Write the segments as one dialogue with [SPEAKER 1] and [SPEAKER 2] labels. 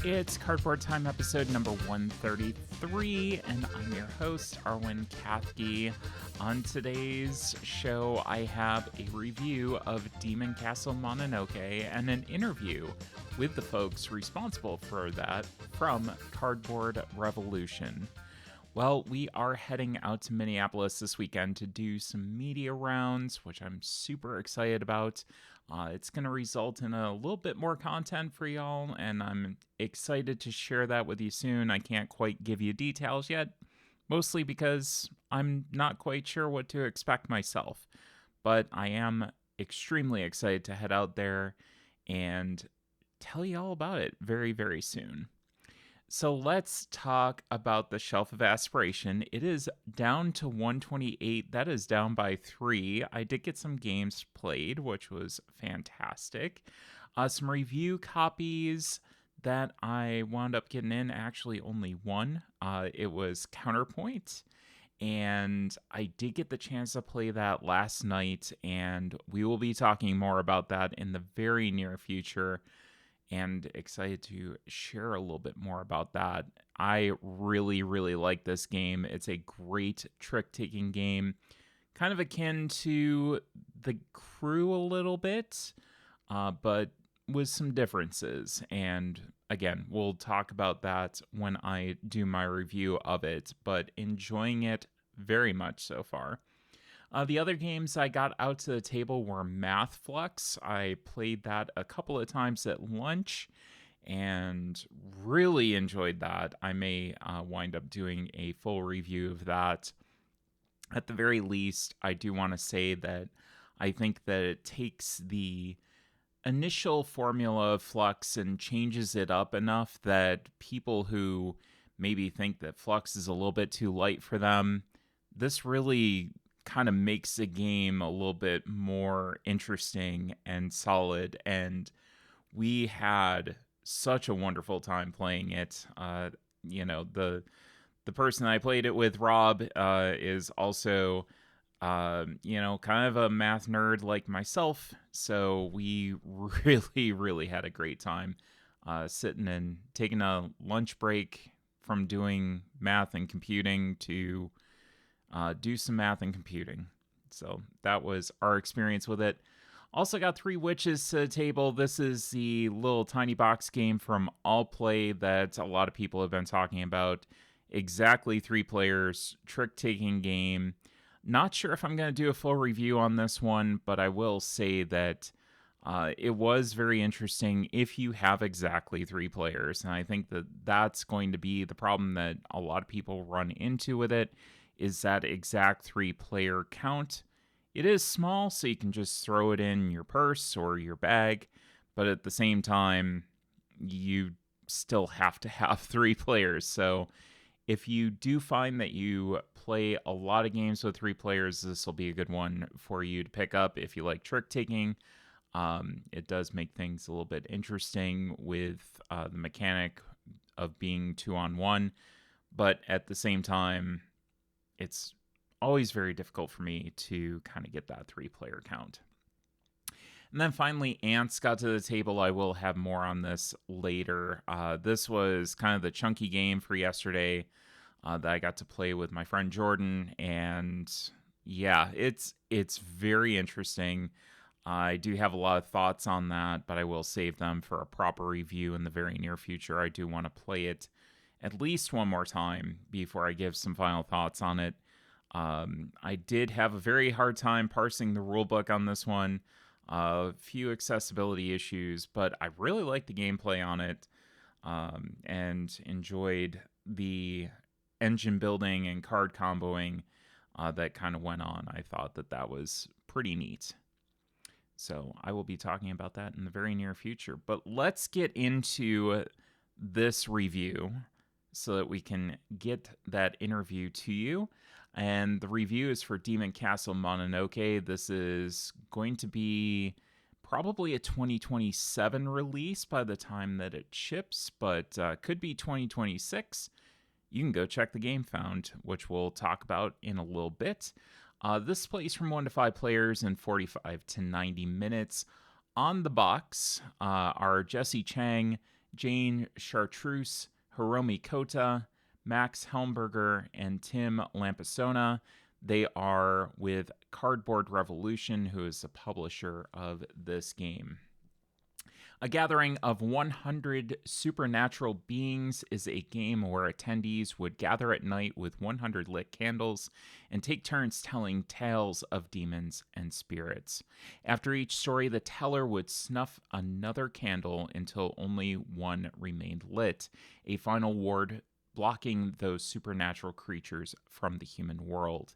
[SPEAKER 1] It's Cardboard Time episode number 133, and I'm your host, Arwen Kathke. On today's show, I have a review of Demon Castle Mononoke and an interview with the folks responsible for that from Cardboard Revolution. Well, we are heading out to Minneapolis this weekend to do some media rounds, which I'm super excited about. It's going to result in a little bit more content for y'all, and I'm excited to share that with you soon. I can't quite give you details yet, mostly because I'm not quite sure what to expect myself. But I am extremely excited to head out there and tell you all about it very, very soon. So let's talk about the Shelf of Aspiration. It is down to 128. That is down by 3. I did get some games played, which was fantastic. Some review copies that I wound up getting in, actually only one. It was Counterpoint. And I did get the chance to play that last night, and we will be talking more about that in the very near future. And excited to share a little bit more about that. I really, really like this game. It's a great trick-taking game, kind of akin to The Crew a little bit, but with some differences. And again, we'll talk about that when I do my review of it, but enjoying it very much so far. The other games I got out to the table were Math Flux. I played that a couple of times at lunch and really enjoyed that. I may wind up doing a full review of that. At the very least, I do want to say that I think that it takes the initial formula of Flux and changes it up enough that people who maybe think that Flux is a little bit too light for them, this really kind of makes the game a little bit more interesting and solid, and we had such a wonderful time playing it. The person I played it with, Rob, is also kind of a math nerd like myself, so we really had a great time sitting and taking a lunch break from doing math and computing to do some math and computing. So that was our experience with it. Also got 3 Witches to the table. This is the little tiny box game from All Play that a lot of people have been talking about. Exactly 3 players, trick-taking game. Not sure if I'm going to do a full review on this one, but I will say that it was very interesting if you have exactly 3 players. And I think that that's going to be the problem that a lot of people run into with it, is that exact 3-player count. It is small, so you can just throw it in your purse or your bag, but at the same time, you still have to have 3 players. So if you do find that you play a lot of games with 3 players, this will be a good one for you to pick up if you like trick-taking. It does make things a little bit interesting with the mechanic of being 2-on-1, but at the same time, it's always very difficult for me to kind of get that 3-player count. And then finally, Ants got to the table. I will have more on this later. This was kind of the chunky game for yesterday that I got to play with my friend Jordan. And yeah, it's very interesting. I do have a lot of thoughts on that, but I will save them for a proper review in the very near future. I do want to play it at least one more time before I give some final thoughts on it. I did have a very hard time parsing the rulebook on this one. A few accessibility issues, but I really liked the gameplay on it and enjoyed the engine building and card comboing that kind of went on. I thought that was pretty neat. So I will be talking about that in the very near future. But let's get into this review so that we can get that interview to you. And the review is for Demon Castle Mononoke. This is going to be probably a 2027 release by the time that it ships, but could be 2026. You can go check the Game Found, which we'll talk about in a little bit. This plays from 1 to 5 players in 45 to 90 minutes. On the box are Jesse Chang, Jane Chartreuse, Hiromi Kota, Max Helmberger, and Tim Lampisona. They are with Cardboard Revolution, who is the publisher of this game. A Gathering of 100 Supernatural Beings is a game where attendees would gather at night with 100 lit candles and take turns telling tales of demons and spirits. After each story, the teller would snuff another candle until only one remained lit, a final ward blocking those supernatural creatures from the human world.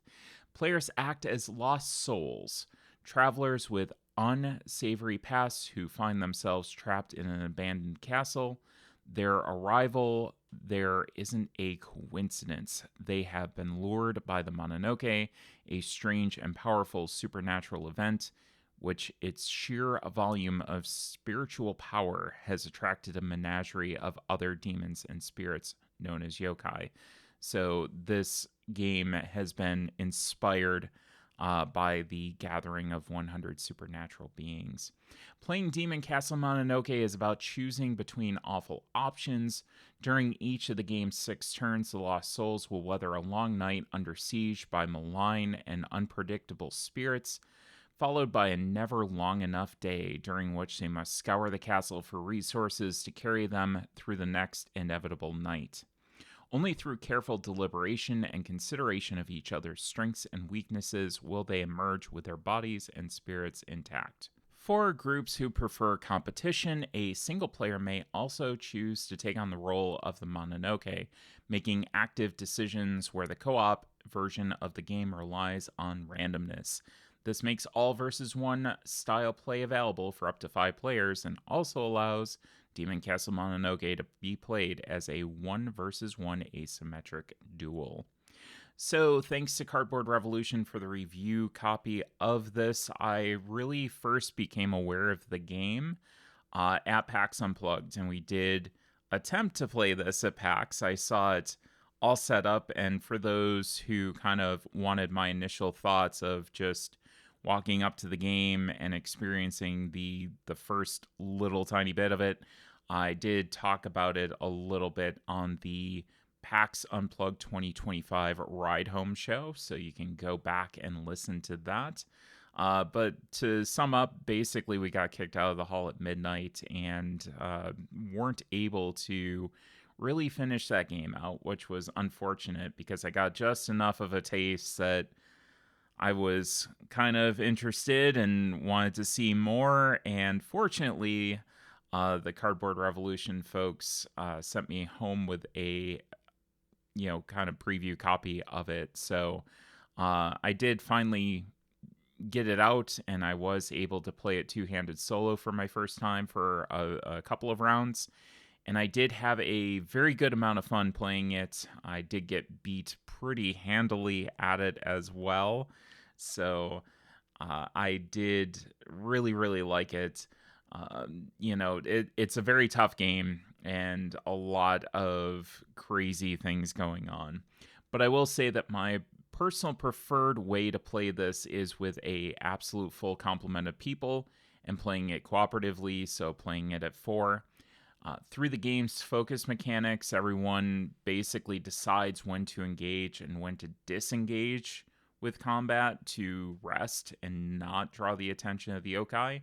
[SPEAKER 1] Players act as lost souls, travelers with unsavory pasts who find themselves trapped in an abandoned castle. Their arrival there isn't a coincidence. They have been lured by the Mononoke, a strange and powerful supernatural event, which its sheer volume of spiritual power has attracted a menagerie of other demons and spirits known as yokai. So this game has been inspired by the gathering of 100 supernatural beings. Playing Demon Castle Mononoke is about choosing between awful options. During each of the game's 6 turns, the lost souls will weather a long night under siege by malign and unpredictable spirits, followed by a never long enough day during which they must scour the castle for resources to carry them through the next inevitable night. Only through careful deliberation and consideration of each other's strengths and weaknesses will they emerge with their bodies and spirits intact. For groups who prefer competition, a single player may also choose to take on the role of the Mononoke, making active decisions where the co-op version of the game relies on randomness. This makes all versus one style play available for up to 5 players and also allows Demon Castle Mononoke to be played as a 1 versus 1 asymmetric duel. So thanks to Cardboard Revolution for the review copy of this. I really first became aware of the game at PAX Unplugged, and we did attempt to play this at PAX. I saw it all set up, and for those who kind of wanted my initial thoughts of just walking up to the game and experiencing the first little tiny bit of it, I did talk about it a little bit on the PAX Unplugged 2025 Ride Home show, so you can go back and listen to that. But to sum up, basically we got kicked out of the hall at midnight and weren't able to really finish that game out, which was unfortunate because I got just enough of a taste that I was kind of interested and wanted to see more, and fortunately, the Cardboard Revolution folks sent me home with a, kind of preview copy of it. So I did finally get it out, and I was able to play it two-handed solo for my first time for a couple of rounds. And I did have a very good amount of fun playing it. I did get beat pretty handily at it as well. So I did really, really like it. It's a very tough game and a lot of crazy things going on. But I will say that my personal preferred way to play this is with a absolute full complement of people and playing it cooperatively, so playing it at 4. Through the game's focus mechanics, everyone basically decides when to engage and when to disengage with combat to rest and not draw the attention of the yokai,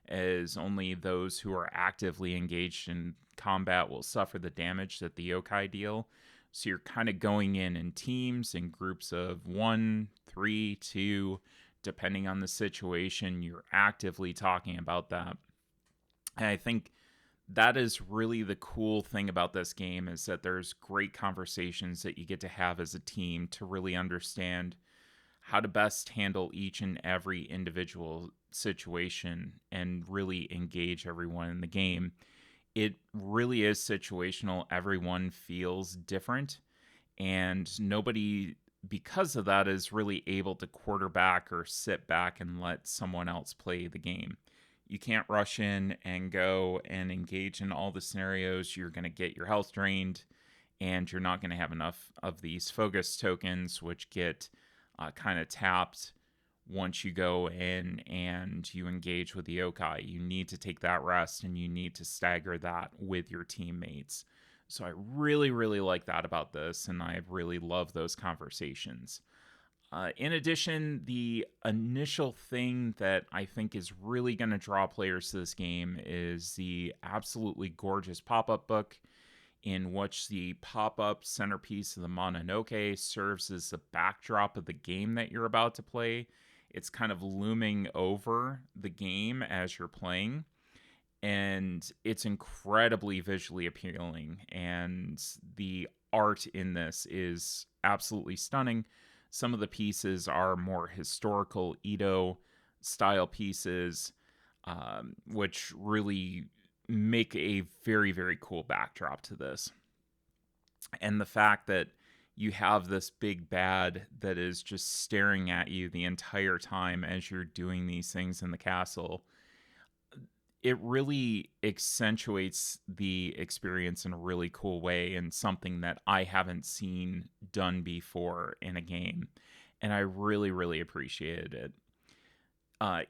[SPEAKER 1] as only those who are actively engaged in combat will suffer the damage that the yokai deal. So you're kind of going in teams, in groups of 1, 3, 2, depending on the situation. You're actively talking about that. And I think that is really the cool thing about this game, is that there's great conversations that you get to have as a team to really understand how to best handle each and every individual situation and really engage everyone in the game. It really is situational. Everyone feels different, and nobody, because of that, is really able to quarterback or sit back and let someone else play the game. You can't rush in and go and engage in all the scenarios. You're going to get your health drained, and you're not going to have enough of these focus tokens, which get kind of tapped once you go in and you engage with the yokai. You need to take that rest and you need to stagger that with your teammates. So I really, really like that about this, and I really love those conversations. In addition, the initial thing that I think is really going to draw players to this game is the absolutely gorgeous pop-up book, in which the pop-up centerpiece of the Mononoke serves as the backdrop of the game that you're about to play. It's kind of looming over the game as you're playing, and it's incredibly visually appealing, and the art in this is absolutely stunning. Some of the pieces are more historical Edo style pieces, which really make a very, very cool backdrop to this. And the fact that you have this big bad that is just staring at you the entire time as you're doing these things in the castle, it really accentuates the experience in a really cool way, and something that I haven't seen done before in a game. And I really, really appreciated it.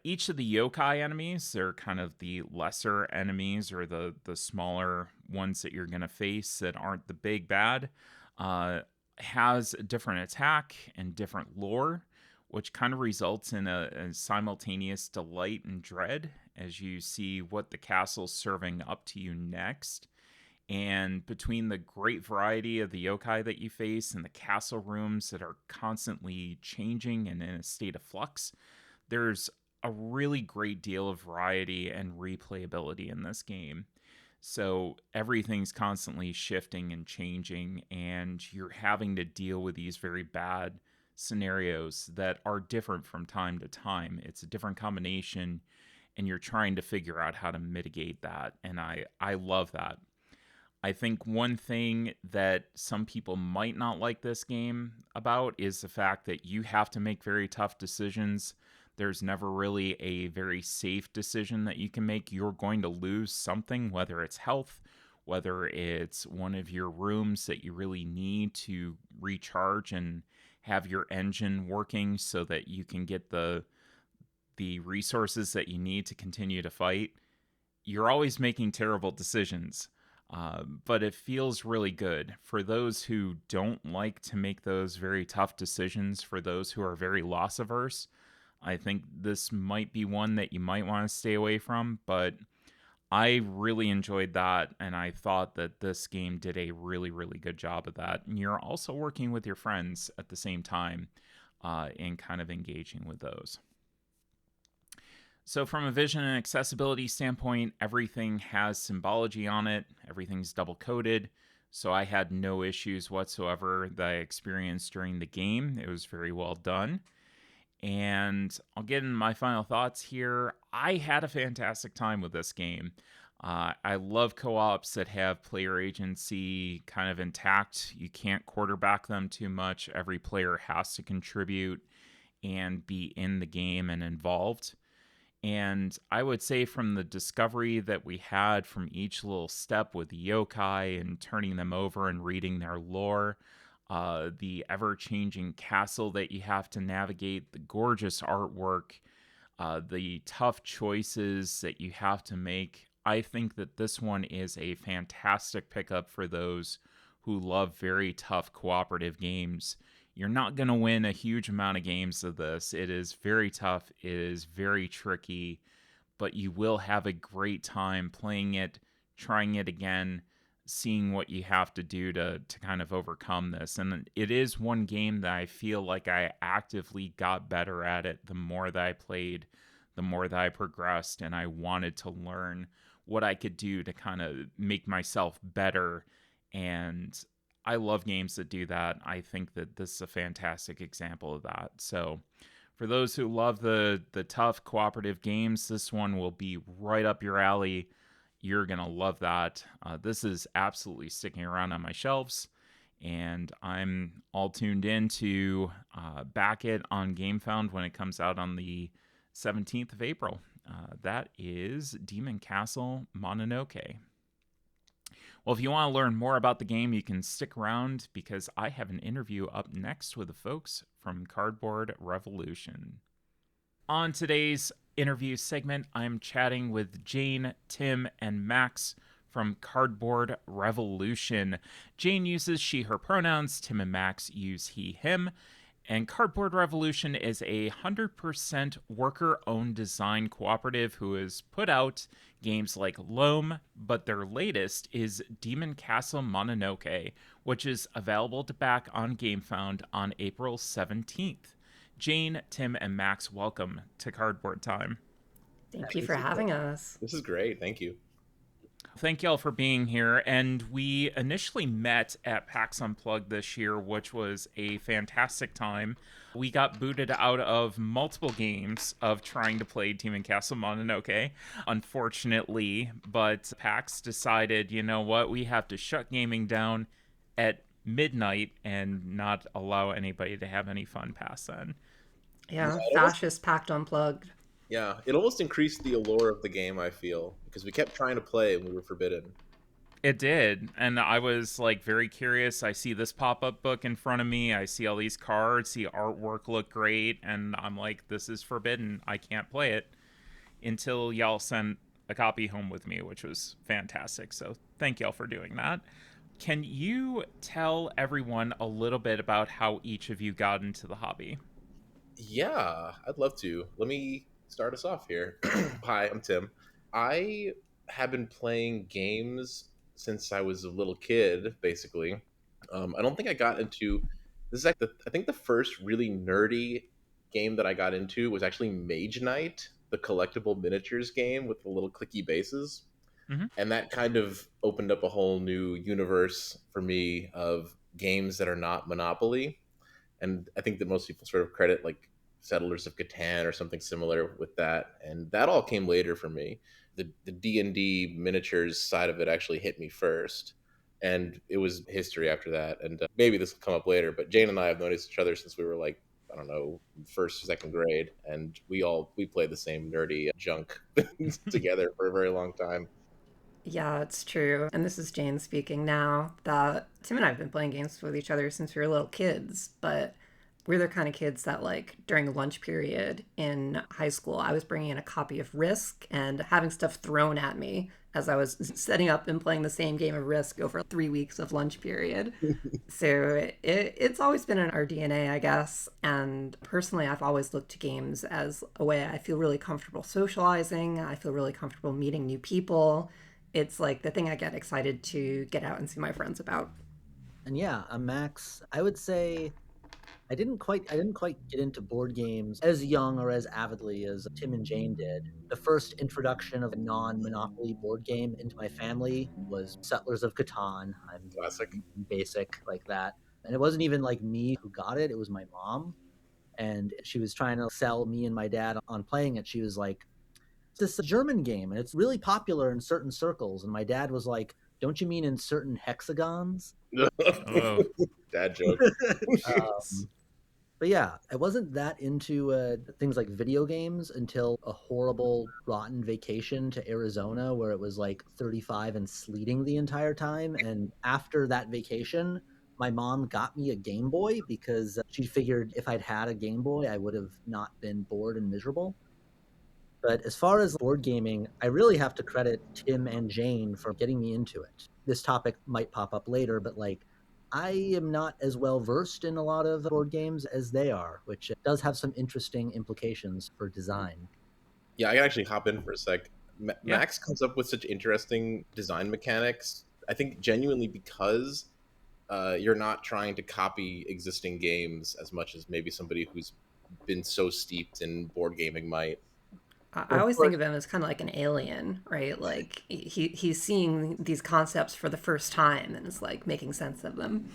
[SPEAKER 1] Each of the yokai enemies, they're kind of the lesser enemies, or the smaller ones that you're going to face that aren't the big bad, has a different attack and different lore, which kind of results in a simultaneous delight and dread as you see what the castle's serving up to you next. And between the great variety of the yokai that you face and the castle rooms that are constantly changing and in a state of flux, there's a really great deal of variety and replayability in this game. So everything's constantly shifting and changing, and you're having to deal with these very bad scenarios that are different from time to time. It's a different combination, and you're trying to figure out how to mitigate that. And I love that. I think one thing that some people might not like this game about is the fact that you have to make very tough decisions. There's never really a very safe decision that you can make. You're going to lose something, whether it's health, whether it's one of your rooms that you really need to recharge and have your engine working so that you can get the resources that you need to continue to fight. You're always making terrible decisions. But it feels really good for those who don't like to make those very tough decisions, for those who are very loss averse. I think this might be one that you might want to stay away from, but I really enjoyed that, and I thought that this game did a really, really good job of that. And you're also working with your friends at the same time, and kind of engaging with those. So from a vision and accessibility standpoint, everything has symbology on it. Everything's double coded. So I had no issues whatsoever that I experienced during the game. It was very well done. And I'll get into my final thoughts here. I had a fantastic time with this game. I love co-ops that have player agency kind of intact. You can't quarterback them too much. Every player has to contribute and be in the game and involved. And I would say from the discovery that we had from each little step with the yokai and turning them over and reading their lore, the ever-changing castle that you have to navigate, the gorgeous artwork, the tough choices that you have to make, I think that this one is a fantastic pickup for those who love very tough cooperative games. You're not going to win a huge amount of games of this. It is very tough. It is very tricky, but you will have a great time playing it, trying it again, seeing what you have to do to kind of overcome this. And it is one game that I feel like I actively got better at it the more that I played, the more that I progressed, and I wanted to learn what I could do to kind of make myself better. And I love games that do that. I think that this is a fantastic example of that. So for those who love the tough cooperative games, this one will be right up your alley. You're going to love that. This is absolutely sticking around on my shelves, and I'm all tuned in to back it on GameFound when it comes out on the 17th of April. That is Demon Castle Mononoke. Well, if you want to learn more about the game, you can stick around because I have an interview up next with the folks from Cardboard Revolution. On today's interview segment, I'm chatting with Jane, Tim, and Max from Cardboard Revolution. Jane uses she, her pronouns. Tim and Max use he, him. And Cardboard Revolution is a 100% worker owned design cooperative who has put out games like Loam, but their latest is Demon Castle Mononoke, which is available to back on GameFound on April 17th. Jane, Tim, and Max, welcome to Cardboard Time.
[SPEAKER 2] Thank you
[SPEAKER 3] This
[SPEAKER 2] for
[SPEAKER 3] is
[SPEAKER 2] having us.
[SPEAKER 3] this is great. Thank you.
[SPEAKER 1] Thank y'all for being here. And we initially met at PAX Unplugged this year, which was a fantastic time. We got booted out of multiple games of trying to play Demon Castle Mononoke, unfortunately. But PAX decided, you know what, we have to shut gaming down at midnight and not allow anybody to have any fun past then.
[SPEAKER 2] Yeah,
[SPEAKER 3] It almost,
[SPEAKER 2] fascist pact unplugged.
[SPEAKER 3] yeah, it almost increased the allure of the game, I feel, because we kept trying to play and we were forbidden.
[SPEAKER 1] It did. And I was like very curious. I see this pop up book in front of me. I see all these cards, see artwork look great. And I'm like, this is forbidden. I can't play it until y'all sent a copy home with me, which was fantastic. So thank y'all for doing that. Can you tell everyone a little bit about how each of you got into the hobby?
[SPEAKER 3] Yeah, I'd love to. Let me start us off here. Hi, I'm Tim. I have been playing games since I was a little kid, basically. I don't think I got into this is like I think the first really nerdy game that I got into was actually Mage Knight, the collectible miniatures game with the little clicky bases.
[SPEAKER 1] Mm-hmm.
[SPEAKER 3] And that kind of opened up a whole new universe for me of games that are not Monopoly. And I think that most people sort of credit like Settlers of Catan or something similar with that, and that all came later for me. The D&D miniatures side of it actually hit me first, and it was history after that. And maybe this will come up later, but Jane and I have known each other since we were like, I don't know, first or second grade, and we played the same nerdy junk together for a very long time.
[SPEAKER 2] Yeah, it's true. And this is Jane speaking now that Tim and I have been playing games with each other since we were little kids, but we're the kind of kids that, like, during the lunch period in high school, I was bringing in a copy of Risk and having stuff thrown at me as I was setting up and playing the same game of Risk over 3 weeks of lunch period. So it's always been in our DNA, I guess. And personally, I've always looked to games as a way I feel really comfortable socializing. I feel really comfortable meeting new people. It's like the thing I get excited to get out and see my friends about.
[SPEAKER 4] And yeah, I'm Max. I would say I didn't quite get into board games as young or as avidly as Tim and Jane did. The first introduction of a non-Monopoly board game into my family was Settlers of Catan. I'm
[SPEAKER 3] Classic.
[SPEAKER 4] basic like that. And it wasn't even like me who got it, it was my mom. And she was trying to sell me and my dad on playing it. She was like, "It's this German game and it's really popular in certain circles." And my dad was like, "Don't you mean in certain hexagons?"
[SPEAKER 1] Oh,
[SPEAKER 3] Dad joke.
[SPEAKER 1] jeez.
[SPEAKER 4] But yeah, I wasn't that into things like video games until a horrible, rotten vacation to Arizona where it was like 35 and sleeting the entire time. And after that vacation, my mom got me a Game Boy because she figured if I'd had a Game Boy, I would have not been bored and miserable. But as far as board gaming, I really have to credit Tim and Jane for getting me into it. This topic might pop up later, but like, I am not as well versed in a lot of board games as they are, which does have some interesting implications for design.
[SPEAKER 3] Yeah, I can actually hop in for a sec.
[SPEAKER 1] Yeah.
[SPEAKER 3] Max comes up with such interesting design mechanics. I think genuinely because you're not trying to copy existing games as much as maybe somebody who's been so steeped in board gaming might.
[SPEAKER 2] I
[SPEAKER 4] Well, of
[SPEAKER 2] always think
[SPEAKER 4] course,
[SPEAKER 2] of him as kind of like an alien, right? Like he's seeing these concepts for the first time and is like making sense of them.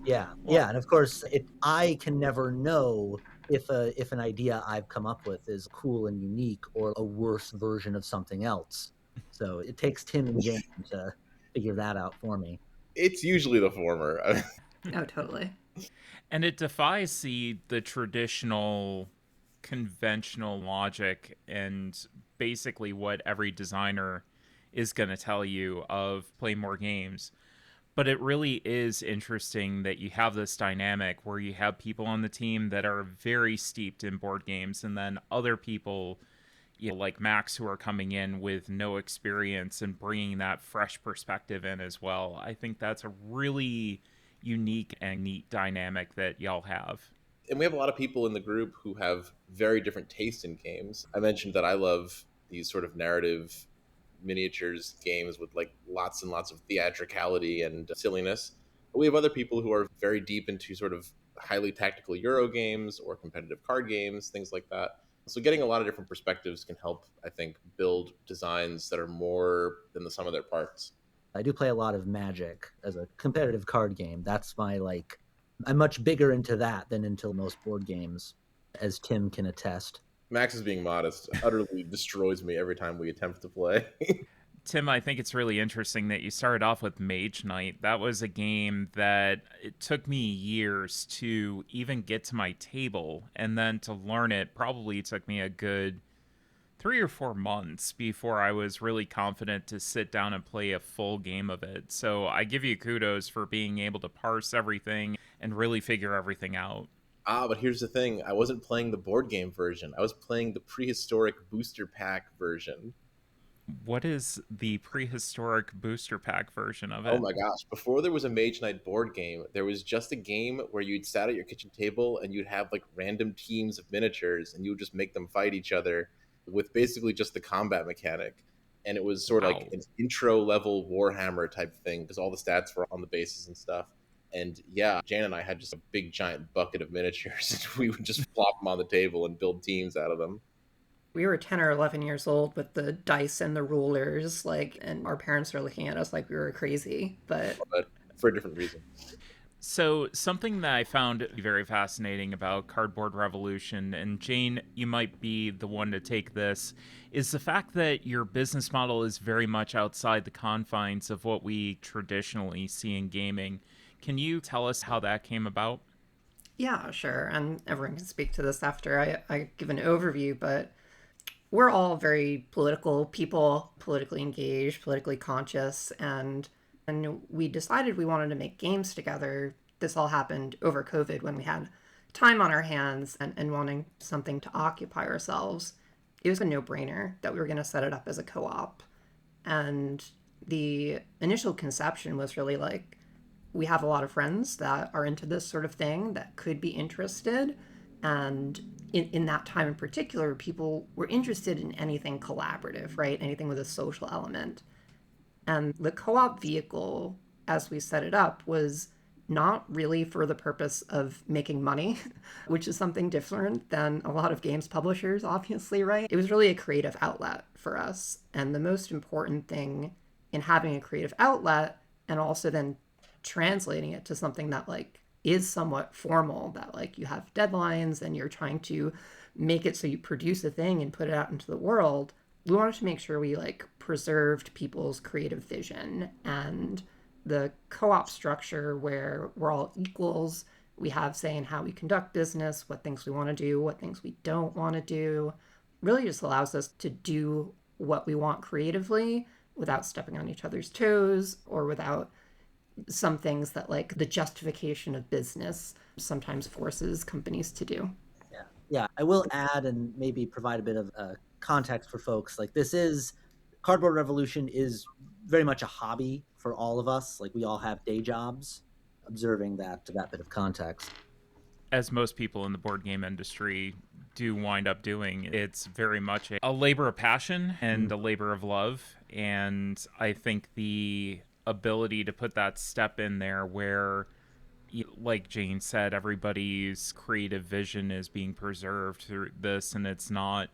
[SPEAKER 4] yeah, and of course, I can never know if an idea I've come up with is cool and unique or a worse version of something else. So it takes Tim and Jane to figure that out for me.
[SPEAKER 3] It's usually the former.
[SPEAKER 2] Oh, totally.
[SPEAKER 1] And it defies the traditional conventional logic and basically what every designer is going to tell you of play more games. But it really is interesting that you have this dynamic where you have people on the team that are very steeped in board games, and then other people, like Max, who are coming in with no experience and bringing that fresh perspective in as well. I think that's a really unique and neat dynamic that y'all have.
[SPEAKER 3] And we have a lot of people in the group who have very different tastes in games. I mentioned that I love these sort of narrative miniatures games with like lots and lots of theatricality and silliness. We have other people who are very deep into sort of highly tactical Euro games or competitive card games, things like that. So getting a lot of different perspectives can help, I think, build designs that are more than the sum of their parts.
[SPEAKER 4] I do play a lot of Magic as a competitive card game. That's my like I'm much bigger into that than into most board games, as Tim can attest.
[SPEAKER 3] Max is being modest, utterly destroys me every time we attempt to play.
[SPEAKER 1] Tim, I think it's really interesting that you started off with Mage Knight. That was a game that it took me years to even get to my table, and then to learn it probably took me a good 3 or 4 months before I was really confident to sit down and play a full game of it. So I give you kudos for being able to parse everything and really figure everything out.
[SPEAKER 3] But here's the thing. I wasn't playing the board game version. I was playing the prehistoric booster pack version.
[SPEAKER 1] What is the prehistoric booster pack version of
[SPEAKER 3] Oh
[SPEAKER 1] it?
[SPEAKER 3] my gosh. Before there was a Mage Knight board game, there was just a game where you'd sat at your kitchen table and you'd have like random teams of miniatures and you would just make them fight each other with basically just the combat mechanic. And it was sort of like
[SPEAKER 1] Wow.
[SPEAKER 3] an intro level Warhammer type thing because all the stats were on the bases and stuff. And yeah, Jan and I had just a big giant bucket of miniatures and we would just flop them on the table and build teams out of them.
[SPEAKER 2] We were 10 or 11 years old with the dice and the rulers, like, and our parents were looking at us like we were crazy. But
[SPEAKER 3] But for a different reason.
[SPEAKER 1] So, something that I found very fascinating about Cardboard Revolution, and Jane, you might be the one to take this, is the fact that your business model is very much outside the confines of what we traditionally see in gaming. Can you tell us how that came about?
[SPEAKER 2] yeah, sure. And everyone can speak to this after I give an overview, but we're all very political people, politically engaged, politically conscious, and we decided we wanted to make games together. This all happened over COVID when we had time on our hands and wanting something to occupy ourselves. It was a no-brainer that we were going to set it up as a co-op. And the initial conception was really like, we have a lot of friends that are into this sort of thing that could be interested. And in that time in particular, people were interested in anything collaborative, right? Anything with a social element. And the co op vehicle, as we set it up, was not really for the purpose of making money, which is something different than a lot of games publishers, obviously, right? It was really a creative outlet for us. And the most important thing in having a creative outlet and also then translating it to something that like is somewhat formal, that like you have deadlines and you're trying to make it so you produce a thing and put it out into the world. We wanted to make sure we like preserved people's creative vision and the co-op structure where we're all equals. We have say in how we conduct business, what things we want to do, what things we don't want to do. Really just allows us to do what we want creatively without stepping on each other's toes or without some things that like the justification of business sometimes forces companies to do.
[SPEAKER 4] Yeah, I will add and maybe provide a bit of context for folks. Like this is Cardboard Revolution is very much a hobby for all of us. Like we all have day jobs. Observing that bit of context.
[SPEAKER 1] As most people in the board game industry do wind up doing, it's very much a labor of passion and a labor of love. And I think the ability to put that step in there where, like Jane said, everybody's creative vision is being preserved through this, and it's not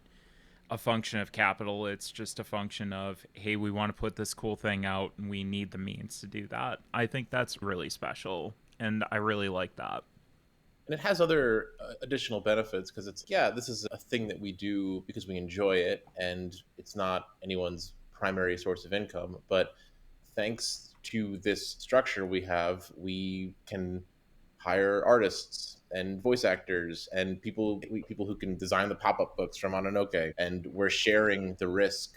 [SPEAKER 1] a function of capital. It's just a function of, hey, we want to put this cool thing out and we need the means to do that. I think that's really special, and I really like that.
[SPEAKER 3] And it has other additional benefits because it's, yeah, this is a thing that we do because we enjoy it and it's not anyone's primary source of income. But thanks to this structure we can hire artists and voice actors and people who can design the pop-up books from Mononoke, and we're sharing the risk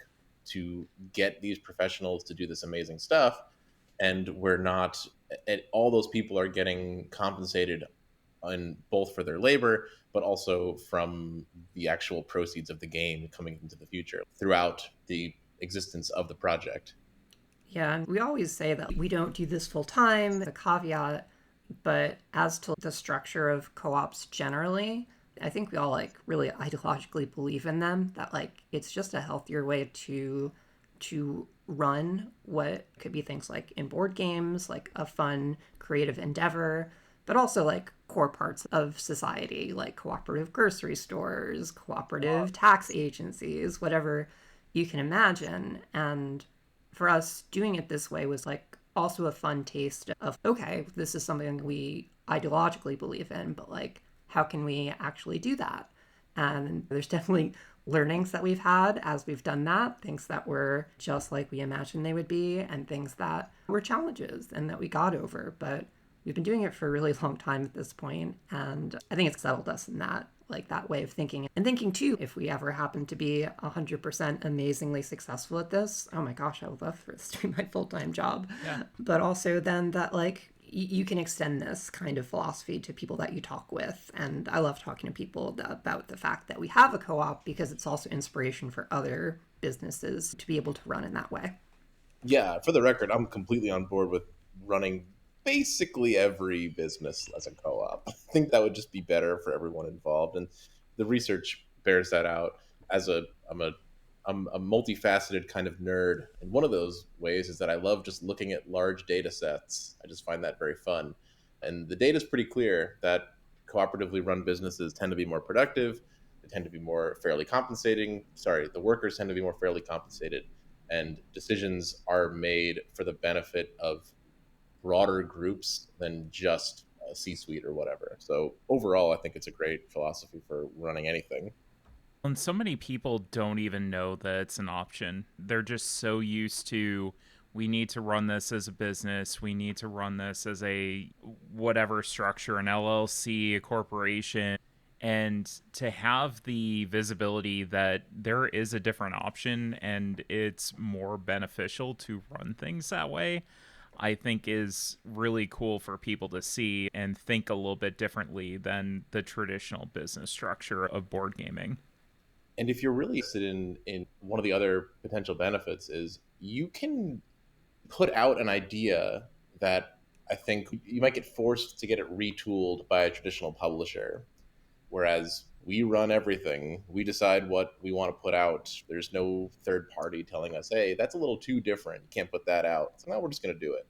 [SPEAKER 3] to get these professionals to do this amazing stuff. and we're not, and all those people are getting compensated on both for their labor, but also from the actual proceeds of the game coming into the future throughout the existence of the project.
[SPEAKER 2] Yeah, and we always say that we don't do this full time, the caveat, but as to the structure of co-ops generally, I think we all like really ideologically believe in them, that like it's just a healthier way to run what could be things like in board games, like a fun creative endeavor, but also like core parts of society, like cooperative grocery stores, cooperative tax agencies, whatever you can imagine. And for us, doing it this way was like also a fun taste of, okay, this is something we ideologically believe in, but like how can we actually do that? And there's definitely learnings that we've had as we've done that, things that were just like we imagined they would be, and things that were challenges and that we got over. But we've been doing it for a really long time at this point, and I think it's settled us in that, like that way of thinking. And thinking too, if we ever happen to be 100% amazingly successful at this, oh my gosh, I would love for this to be my full-time job.
[SPEAKER 1] Yeah.
[SPEAKER 2] But also then that like you can extend this kind of philosophy to people that you talk with. And I love talking to people about the fact that we have a co-op, because it's also inspiration for other businesses to be able to run in that way.
[SPEAKER 3] Yeah, for the record, I'm completely on board with running basically every business as a co-op. I think that would just be better for everyone involved, and the research bears that out. As a, I'm a multifaceted kind of nerd, and one of those ways is that I love just looking at large data sets. I just find that very fun, and the data is pretty clear that cooperatively run businesses tend to be more productive. They tend to be more fairly compensating. Sorry, the workers tend to be more fairly compensated, and decisions are made for the benefit of broader groups than just a C-suite or whatever. So overall, I think it's a great philosophy for running anything.
[SPEAKER 1] And so many people don't even know that it's an option. They're just so used to, we need to run this as a business, we need to run this as a whatever structure, an LLC, a corporation. And to have the visibility that there is a different option and it's more beneficial to run things that way, I think is really cool for people to see and think a little bit differently than the traditional business structure of board gaming.
[SPEAKER 3] And if you're really interested in one of the other potential benefits is you can put out an idea that I think you might get forced to get it retooled by a traditional publisher. Whereas we run everything, we decide what we want to put out. There's no third party telling us, hey, that's a little too different. You can't put that out. So now we're just going to do it.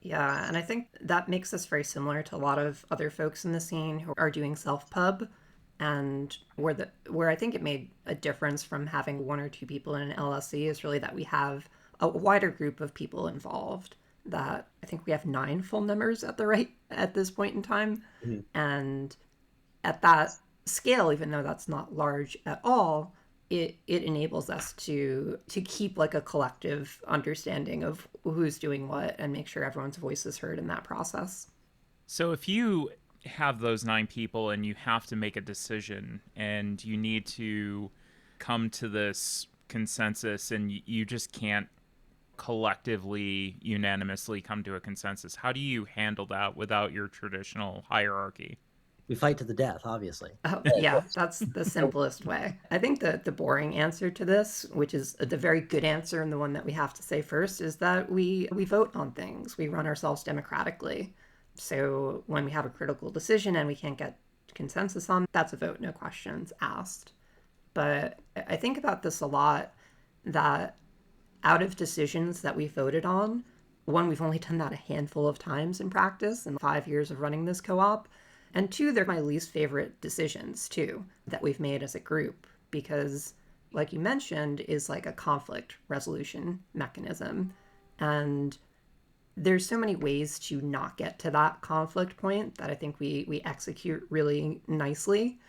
[SPEAKER 2] Yeah, and I think that makes us very similar to a lot of other folks in the scene who are doing self-pub, and where I think it made a difference from having one or two people in an LLC is really that we have a wider group of people involved. That I think we have 9 full members at this point in time,
[SPEAKER 3] Mhm.
[SPEAKER 2] and at that scale, even though that's not large at all, it enables us to keep like a collective understanding of who's doing what and make sure everyone's voice is heard in that process.
[SPEAKER 1] So if you have those 9 people and you have to make a decision and you need to come to this consensus and you just can't collectively unanimously come to a consensus, how do you handle that without your traditional hierarchy?
[SPEAKER 4] We fight to the death, obviously.
[SPEAKER 2] Oh, yeah, that's the simplest way. I think that the boring answer to this, which is the very good answer and the one that we have to say first, is that we vote on things. We run ourselves democratically. So when we have a critical decision and we can't get consensus on, that's a vote, no questions asked. But I think about this a lot, that out of decisions that we voted on, one, we've only done that a handful of times in practice in 5 years of running this co-op. And two, they're my least favorite decisions too that we've made as a group, because like you mentioned is like a conflict resolution mechanism. And there's so many ways to not get to that conflict point that I think we execute really nicely.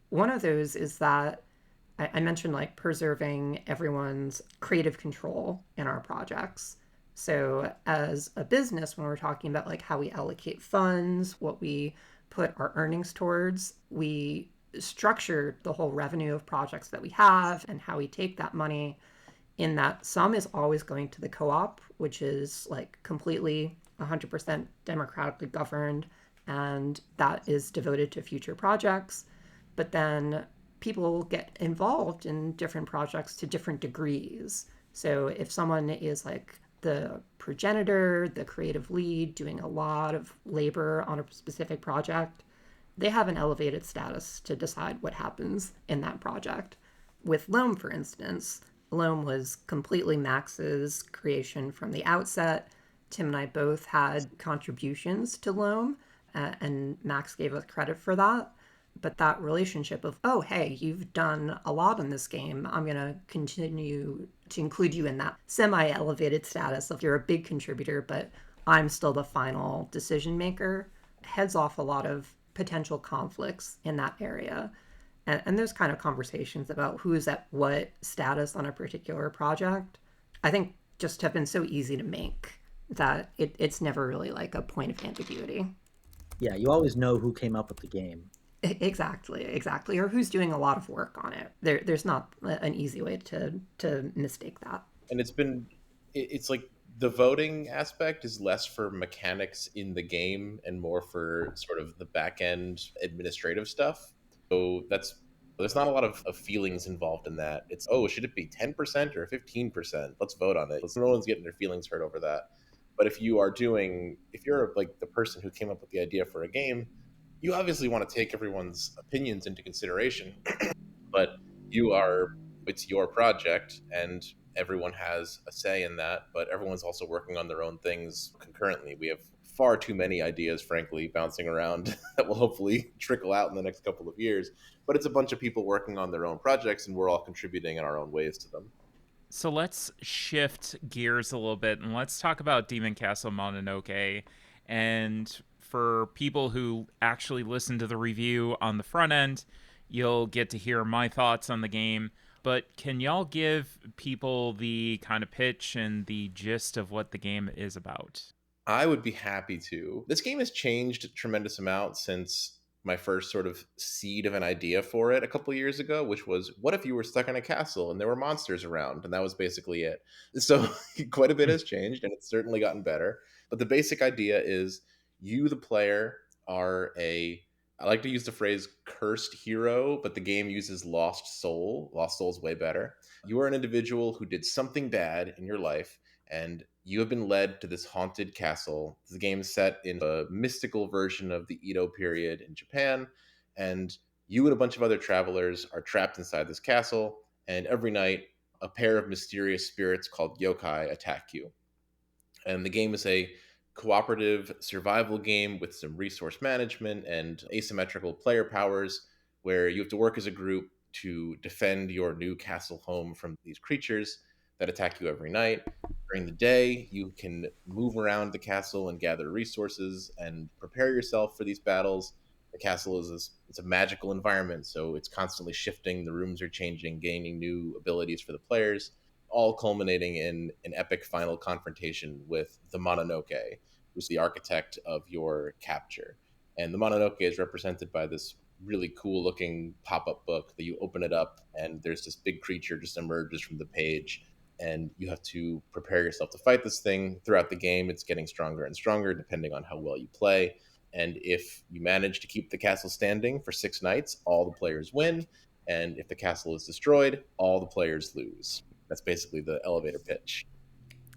[SPEAKER 2] One of those is that I mentioned like preserving everyone's creative control in our projects. So as a business, when we're talking about like how we allocate funds, what we put our earnings towards, we structure the whole revenue of projects that we have and how we take that money in that some is always going to the co-op, which is like completely 100% democratically governed, and that is devoted to future projects. But then people get involved in different projects to different degrees. So if someone is like the progenitor, the creative lead, doing a lot of labor on a specific project, they have an elevated status to decide what happens in that project. With Loam, for instance, Loam was completely Max's creation from the outset. Tim and I both had contributions to Loam, and Max gave us credit for that. But that relationship of, oh, hey, you've done a lot in this game, I'm going to continue to include you in that semi elevated status of you're a big contributor, but I'm still the final decision maker, heads off a lot of potential conflicts in that area. And those kind of conversations about who's at what status on a particular project, I think just have been so easy to make that it's never really like a point of ambiguity.
[SPEAKER 4] Yeah, you always know who came up with the game.
[SPEAKER 2] Exactly. Or who's doing a lot of work on it. There's not an easy way to mistake that.
[SPEAKER 3] And it's like the voting aspect is less for mechanics in the game and more for sort of the back end administrative stuff. So there's not a lot of feelings involved in that. It's, oh, should it be 10% or 15%? Let's vote on it. No one's getting their feelings hurt over that. But if you're like the person who came up with the idea for a game, you obviously want to take everyone's opinions into consideration. But you are it's your project, and everyone has a say in that, but everyone's also working on their own things concurrently. We have far too many ideas, frankly, bouncing around that will hopefully trickle out in the next couple of years, but it's a bunch of people working on their own projects, and we're all contributing in our own ways to them.
[SPEAKER 1] So let's shift gears a little bit and let's talk about Demon Castle Mononoke. And for people who actually listen to the review on the front end, you'll get to hear my thoughts on the game. But can y'all give people the kind of pitch and the gist of what the game is about?
[SPEAKER 3] I would be happy to. This game has changed a tremendous amount since my first sort of seed of an idea for it a couple of years ago, which was, what if you were stuck in a castle and there were monsters around? And that was basically it. So quite a bit has changed, and it's certainly gotten better. But the basic idea is you, the player, are I like to use the phrase cursed hero, but the game uses lost soul. Lost soul is way better. You are an individual who did something bad in your life, and you have been led to this haunted castle. The game is set in a mystical version of the Edo period in Japan, and you and a bunch of other travelers are trapped inside this castle, and every night a pair of mysterious spirits called yokai attack you. And the game is a cooperative survival game with some resource management and asymmetrical player powers, where you have to work as a group to defend your new castle home from these creatures that attack you every night. During the day, you can move around the castle and gather resources and prepare yourself for these battles. The castle it's a magical environment, so it's constantly shifting. The rooms are changing, gaining new abilities for the players, all culminating in an epic final confrontation with the Mononoke, who's the architect of your capture. And the Mononoke is represented by this really cool looking pop up book that you open it up, and there's this big creature just emerges from the page. And you have to prepare yourself to fight this thing throughout the game. It's getting stronger and stronger depending on how well you play. And if you manage to keep the castle standing for 6 nights, all the players win. And if the castle is destroyed, all the players lose. That's basically the elevator pitch.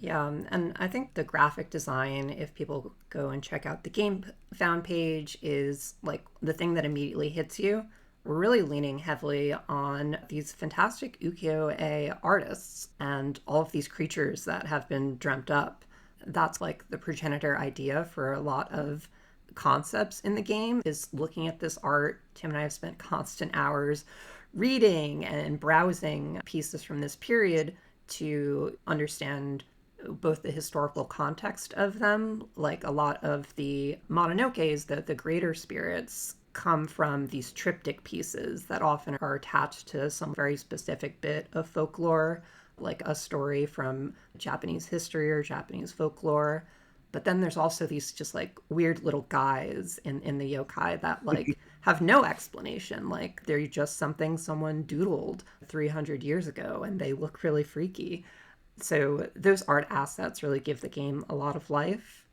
[SPEAKER 2] Yeah, and I think the graphic design, if people go and check out the Game Found page, is like the thing that immediately hits you. We're really leaning heavily on these fantastic ukiyo-e artists and all of these creatures that have been dreamt up. That's like the progenitor idea for a lot of concepts in the game, is looking at this art. Tim and I have spent constant hours reading and browsing pieces from this period to understand both the historical context of them. Like a lot of the Mononokes, the greater spirits, come from these triptych pieces that often are attached to some very specific bit of folklore, like a story from Japanese history or Japanese folklore. But then there's also these just like weird little guys in the yokai that like have no explanation. Like they're just something someone doodled 300 years ago and they look really freaky. So those art assets really give the game a lot of life.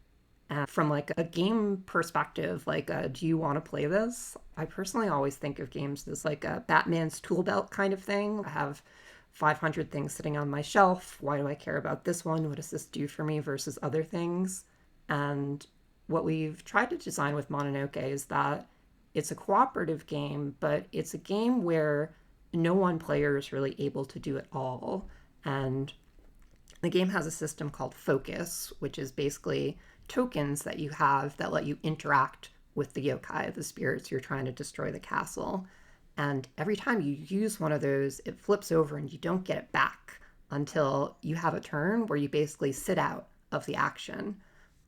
[SPEAKER 2] And from like a game perspective, like, do you want to play this? I personally always think of games as like a Batman's tool belt kind of thing. I have 500 things sitting on my shelf. Why do I care about this one? What does this do for me versus other things? And what we've tried to design with Mononoke is that it's a cooperative game, but it's a game where no one player is really able to do it all. And the game has a system called Focus, which is basically tokens that you have that let you interact with the yokai, the spirits you're trying to destroy the castle. And every time you use one of those, it flips over and you don't get it back until you have a turn where you basically sit out of the action.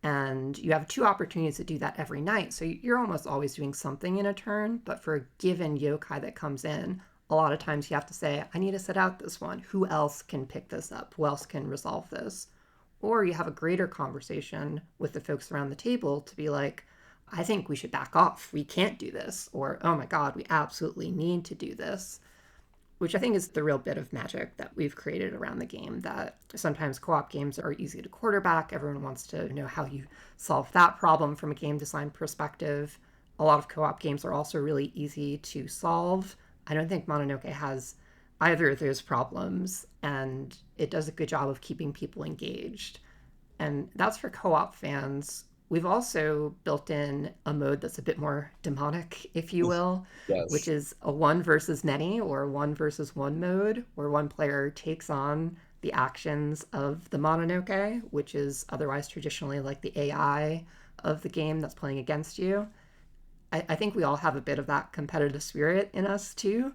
[SPEAKER 2] And you have 2 opportunities to do that every night. So you're almost always doing something in a turn. But for a given yokai that comes in, a lot of times you have to say, I need to sit out this one. Who else can pick this up? Who else can resolve this? Or you have a greater conversation with the folks around the table to be like, I think we should back off. We can't do this. Or, oh my God, we absolutely need to do this. Which I think is the real bit of magic that we've created around the game. That sometimes co op games are easy to quarterback. Everyone wants to know how you solve that problem from a game design perspective. A lot of co op games are also really easy to solve. I don't think Mononoke has either of those problems, and it does a good job of keeping people engaged. And that's for co op fans. We've also built in a mode that's a bit more demonic, if you will, which
[SPEAKER 3] Yes.
[SPEAKER 2] is a one versus many or one versus one mode, where one player takes on the actions of the Mononoke, which is otherwise traditionally like the AI of the game that's playing against you. I think we all have a bit of that competitive spirit in us too.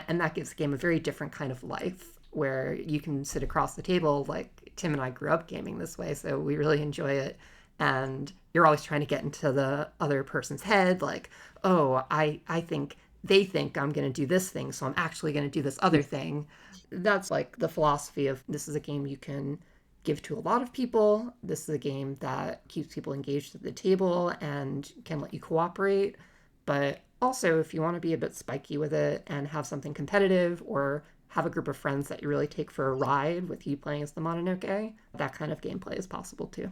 [SPEAKER 2] And that gives the game a very different kind of life where you can sit across the table. Like Tim and I grew up gaming this way, so we really enjoy it. And you're always trying to get into the other person's head, like, oh, I think they think I'm going to do this thing, so I'm actually going to do this other thing. That's like the philosophy of this is a game you can give to a lot of people. This is a game that keeps people engaged at the table and can let you cooperate. But also, if you want to be a bit spiky with it and have something competitive or have a group of friends that you really take for a ride with you playing as the Mononoke, that kind of gameplay is possible too.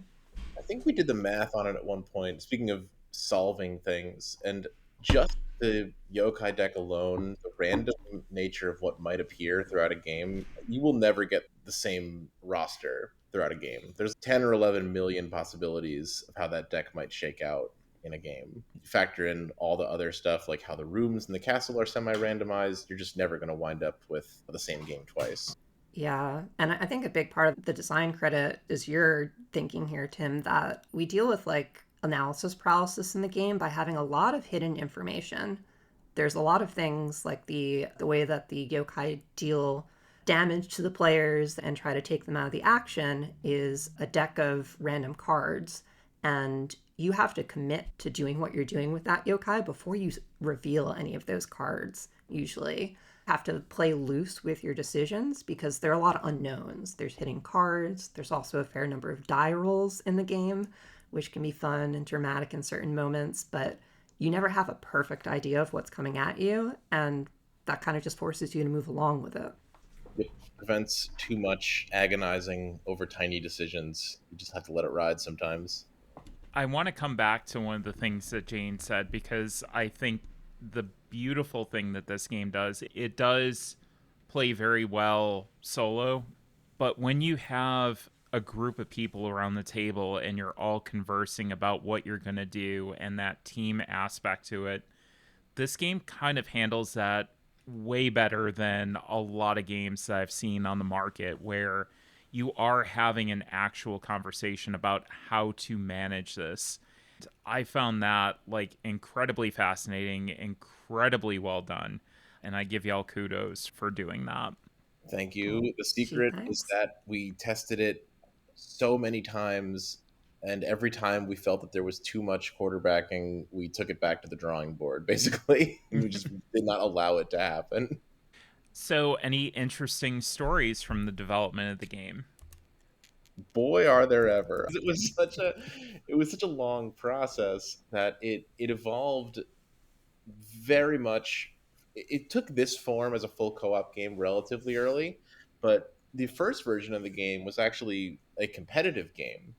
[SPEAKER 3] I think we did the math on it at one point. Speaking of solving things, and just the yokai deck alone, the random nature of what might appear throughout a game, you will never get the same roster throughout a game. There's 10 or 11 million possibilities of how that deck might shake out in a game. You factor in all the other stuff, like how the rooms in the castle are semi randomized, you're just never going to wind up with the same game twice.
[SPEAKER 2] Yeah, and I think a big part of the design credit is your thinking here, Tim, that we deal with like analysis paralysis in the game by having a lot of hidden information. There's a lot of things like the way that the yokai deal damage to the players and try to take them out of the action is a deck of random cards, and you have to commit to doing what you're doing with that yokai before you reveal any of those cards usually. Have to play loose with your decisions because there are a lot of unknowns. There's hidden cards. There's also a fair number of die rolls in the game, which can be fun and dramatic in certain moments, but you never have a perfect idea of what's coming at you, and that kind of just forces you to move along with it.
[SPEAKER 3] It prevents too much agonizing over tiny decisions. You just have to let it ride sometimes.
[SPEAKER 1] I want to come back to one of the things that Jane said because I think the beautiful thing that this game does, it does play very well solo, but when you have a group of people around the table and you're all conversing about what you're going to do and that team aspect to it, this game kind of handles that way better than a lot of games that I've seen on the market where you are having an actual conversation about how to manage this. I found that like incredibly fascinating, incredibly well done, and I give y'all kudos for doing that.
[SPEAKER 3] Thank
[SPEAKER 2] Oh,
[SPEAKER 3] you. The
[SPEAKER 2] gee,
[SPEAKER 3] secret is
[SPEAKER 2] thanks.
[SPEAKER 3] that we tested it so many times, and every time we felt that there was too much quarterbacking, we took it back to the drawing board, basically. We just did not allow it to happen.
[SPEAKER 1] So, any interesting stories from the development of the game?
[SPEAKER 3] Boy, are there ever. It was such a long process that it evolved very much. It took this form as a full co-op game relatively early, but the first version of the game was actually a competitive game,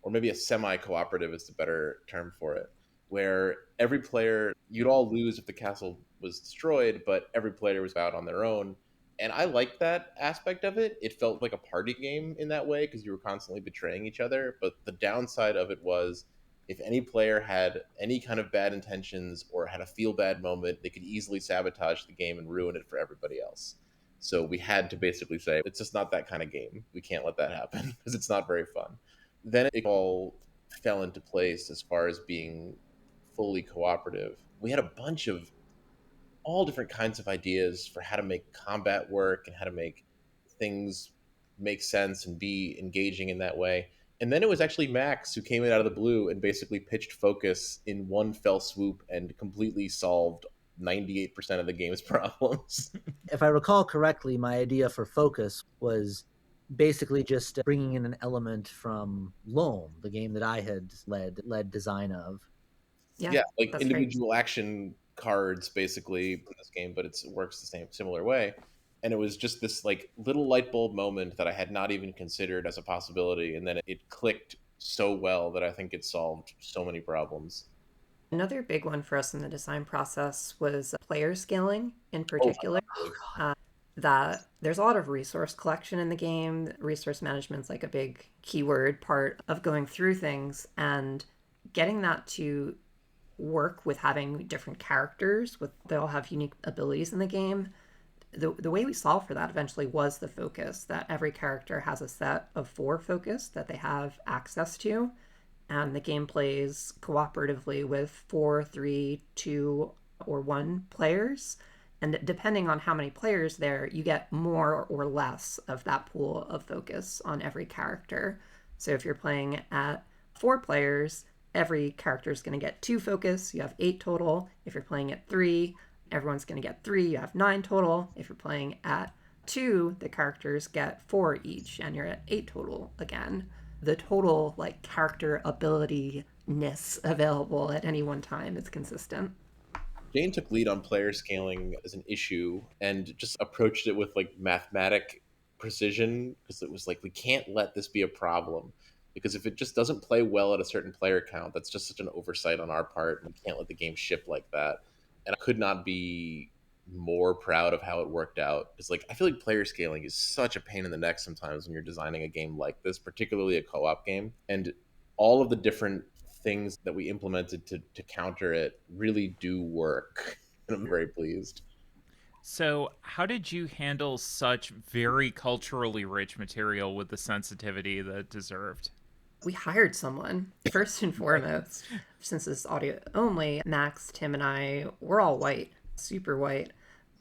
[SPEAKER 3] or maybe a semi-cooperative is the better term for it, where every player, you'd all lose if the castle was destroyed, but every player was out on their own. And I liked that aspect of it. It felt like a party game in that way because you were constantly betraying each other. But the downside of it was if any player had any kind of bad intentions or had a feel bad moment, they could easily sabotage the game and ruin it for everybody else. So we had to basically say, it's just not that kind of game. We can't let that happen because it's not very fun. Then it all fell into place as far as being fully cooperative. We had a bunch of all different kinds of ideas for how to make combat work and how to make things make sense and be engaging in that way. And then it was actually Max who came in out of the blue and basically pitched focus in one fell swoop and completely solved 98% of the game's problems.
[SPEAKER 4] If I recall correctly, my idea for focus was basically just bringing in an element from Loam, the game that I had led design of.
[SPEAKER 2] Yeah,
[SPEAKER 3] Yeah, like
[SPEAKER 2] that's right.
[SPEAKER 3] individual action cards basically in this game, but it works the same similar way. And it was just this like little light bulb moment that I had not even considered as a possibility, and then it clicked so well that I think it solved so many problems.
[SPEAKER 2] Another big one for us in the design process was player scaling in
[SPEAKER 3] Oh,
[SPEAKER 2] particular. Uh, that there's a lot of resource collection in the game. Resource management's like a big keyword part of going through things, and getting that to work with having different characters with they all have unique abilities in the game. The way we solved for that eventually was the focus, that every character has a set of 4 focus that they have access to, and the game plays cooperatively with 4, 3, 2, or 1 players. And depending on how many players there, you get more or less of that pool of focus on every character. So if you're playing at 4 players, every character is going to get 2 focus. You have 8 total. If you're playing at 3, everyone's going to get 3. You have 9 total. If you're playing at 2, the characters get 4 each, and you're at 8 total again. The total like character ability ness available at any one time is consistent.
[SPEAKER 3] Jane took lead on player scaling as an issue and just approached it with like mathematic precision because it was like we can't let this be a problem because if it just doesn't play well at a certain player count, that's just such an oversight on our part. We can't let the game ship like that. And I could not be more proud of how it worked out. It's like I feel like player scaling is such a pain in the neck sometimes when you're designing a game like this, particularly a co-op game. And all of the different things that we implemented to counter it really do work. And I'm very pleased.
[SPEAKER 1] So, how did you handle such very culturally rich material with the sensitivity that it deserved?
[SPEAKER 2] We hired someone, first and foremost. Since it's audio only, Max, Tim, and I, we're all white, super white.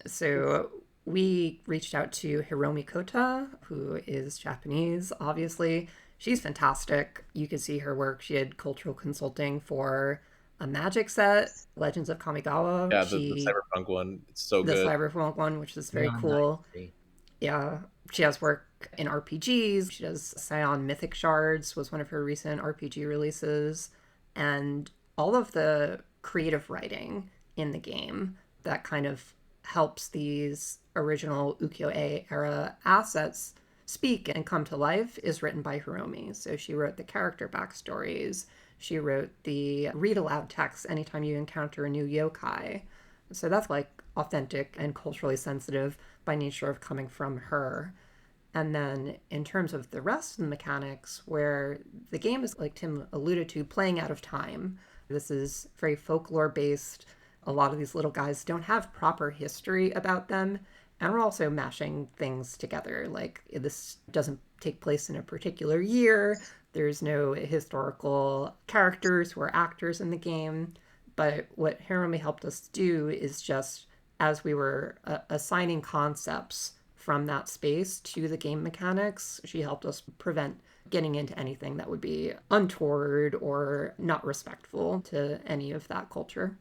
[SPEAKER 2] So we reached out to Hiromi Kota, who is Japanese, obviously. She's fantastic. You could see her work. She did cultural consulting for a Magic set, Legends of Kamigawa.
[SPEAKER 3] Yeah, the cyberpunk one, it's so
[SPEAKER 2] The
[SPEAKER 3] good.
[SPEAKER 2] Cyberpunk one, which is very
[SPEAKER 4] Neon
[SPEAKER 2] cool.
[SPEAKER 4] Dynasty.
[SPEAKER 2] Yeah, she has work in RPGs. She does Scion Mythic Shards was one of her recent RPG releases, and all of the creative writing in the game that kind of helps these original ukiyo-e era assets speak and come to life is written by Hiromi. So she wrote the character backstories. She wrote the read aloud text anytime you encounter a new yokai. So that's like authentic and culturally sensitive by nature of coming from her. And then in terms of the rest of the mechanics, where the game is, like Tim alluded to, playing out of time. This is very folklore based. A lot of these little guys don't have proper history about them. And we're also mashing things together. Like, this doesn't take place in a particular year. There's no historical characters who are actors in the game. But what Hiromi helped us do is just, as we were assigning concepts from that space to the game mechanics, she helped us prevent getting into anything that would be untoward or not respectful to any of that culture.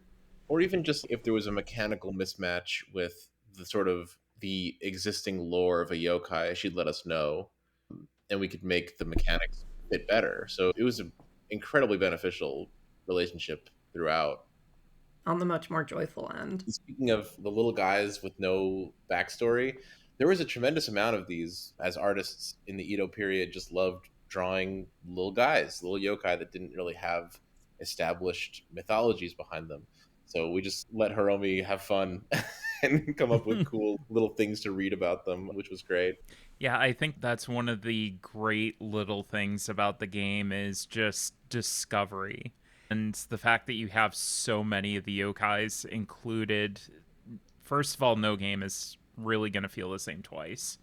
[SPEAKER 3] Or even just if there was a mechanical mismatch with the sort of the existing lore of a yokai, she'd let us know. and we could make the mechanics fit better. So it was an incredibly beneficial relationship throughout.
[SPEAKER 2] On the much more joyful end.
[SPEAKER 3] Speaking of the little guys with no backstory, there was a tremendous amount of these, as artists in the Edo period just loved drawing little guys, little yokai that didn't really have established mythologies behind them. So we just let Hiromi have fun and come up with cool little things to read about them, which was great.
[SPEAKER 1] Yeah, I think that's one of the great little things about the game is just discovery. And the fact that you have so many of the yokais included. First of all, no game is really going to feel the same twice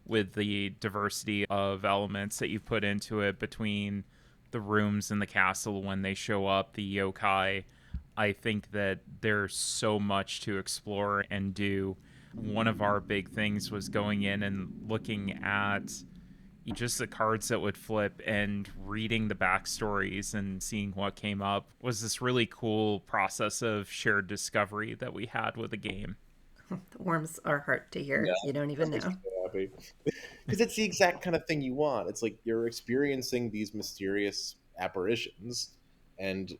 [SPEAKER 1] with the diversity of elements that you've put into it between the rooms in the castle when they show up, the yokai. I think that there's so much to explore and do. One of our big things was going in and looking at just the cards that would flip and reading the backstories and seeing what came up was this really cool process of shared discovery that we had with the game.
[SPEAKER 2] It warms our heart to
[SPEAKER 3] Yeah,
[SPEAKER 2] hear. You don't even
[SPEAKER 3] that makes
[SPEAKER 2] know.
[SPEAKER 3] me so happy. Because it's the exact kind of thing you want. It's like you're experiencing these mysterious apparitions, and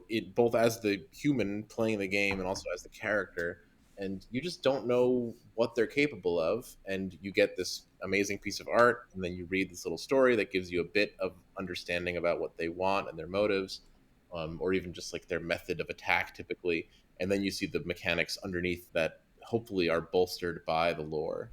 [SPEAKER 3] it both as the human playing the game and also as the character, and you just don't know what they're capable of, and you get this amazing piece of art, and then you read this little story that gives you a bit of understanding about what they want and their motives, or even just like their method of attack typically, and then you see the mechanics underneath that hopefully are bolstered by the lore.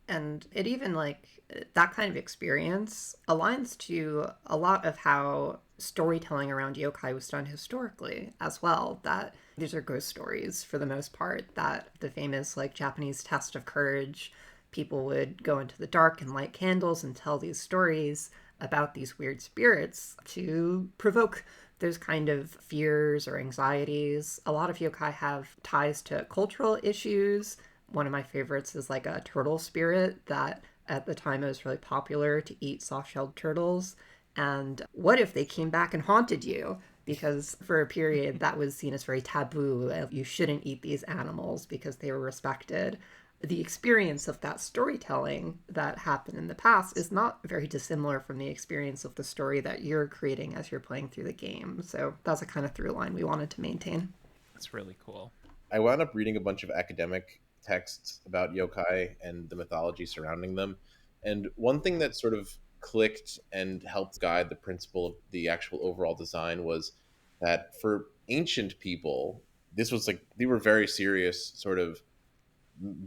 [SPEAKER 2] And it even like that kind of experience aligns to a lot of how storytelling around yokai was done historically as well. That these are ghost stories for the most part, that the famous like Japanese test of courage, people would go into the dark and light candles and tell these stories about these weird spirits to provoke those kind of fears or anxieties. A lot of yokai have ties to cultural issues. One of my favorites is like a turtle spirit that at the time it was really popular to eat soft-shelled turtles. And what if they came back and haunted you? Because for a period that was seen as very taboo. You shouldn't eat these animals because they were respected. The experience of that storytelling that happened in the past is not very dissimilar from the experience of the story that you're creating as you're playing through the game. So that's a kind of through line we wanted to maintain.
[SPEAKER 1] That's really cool.
[SPEAKER 3] I wound up reading a bunch of academic texts about yokai and the mythology surrounding them. And one thing that sort of clicked and helped guide the principle of the actual overall design was that for ancient people, this was like they were very serious sort of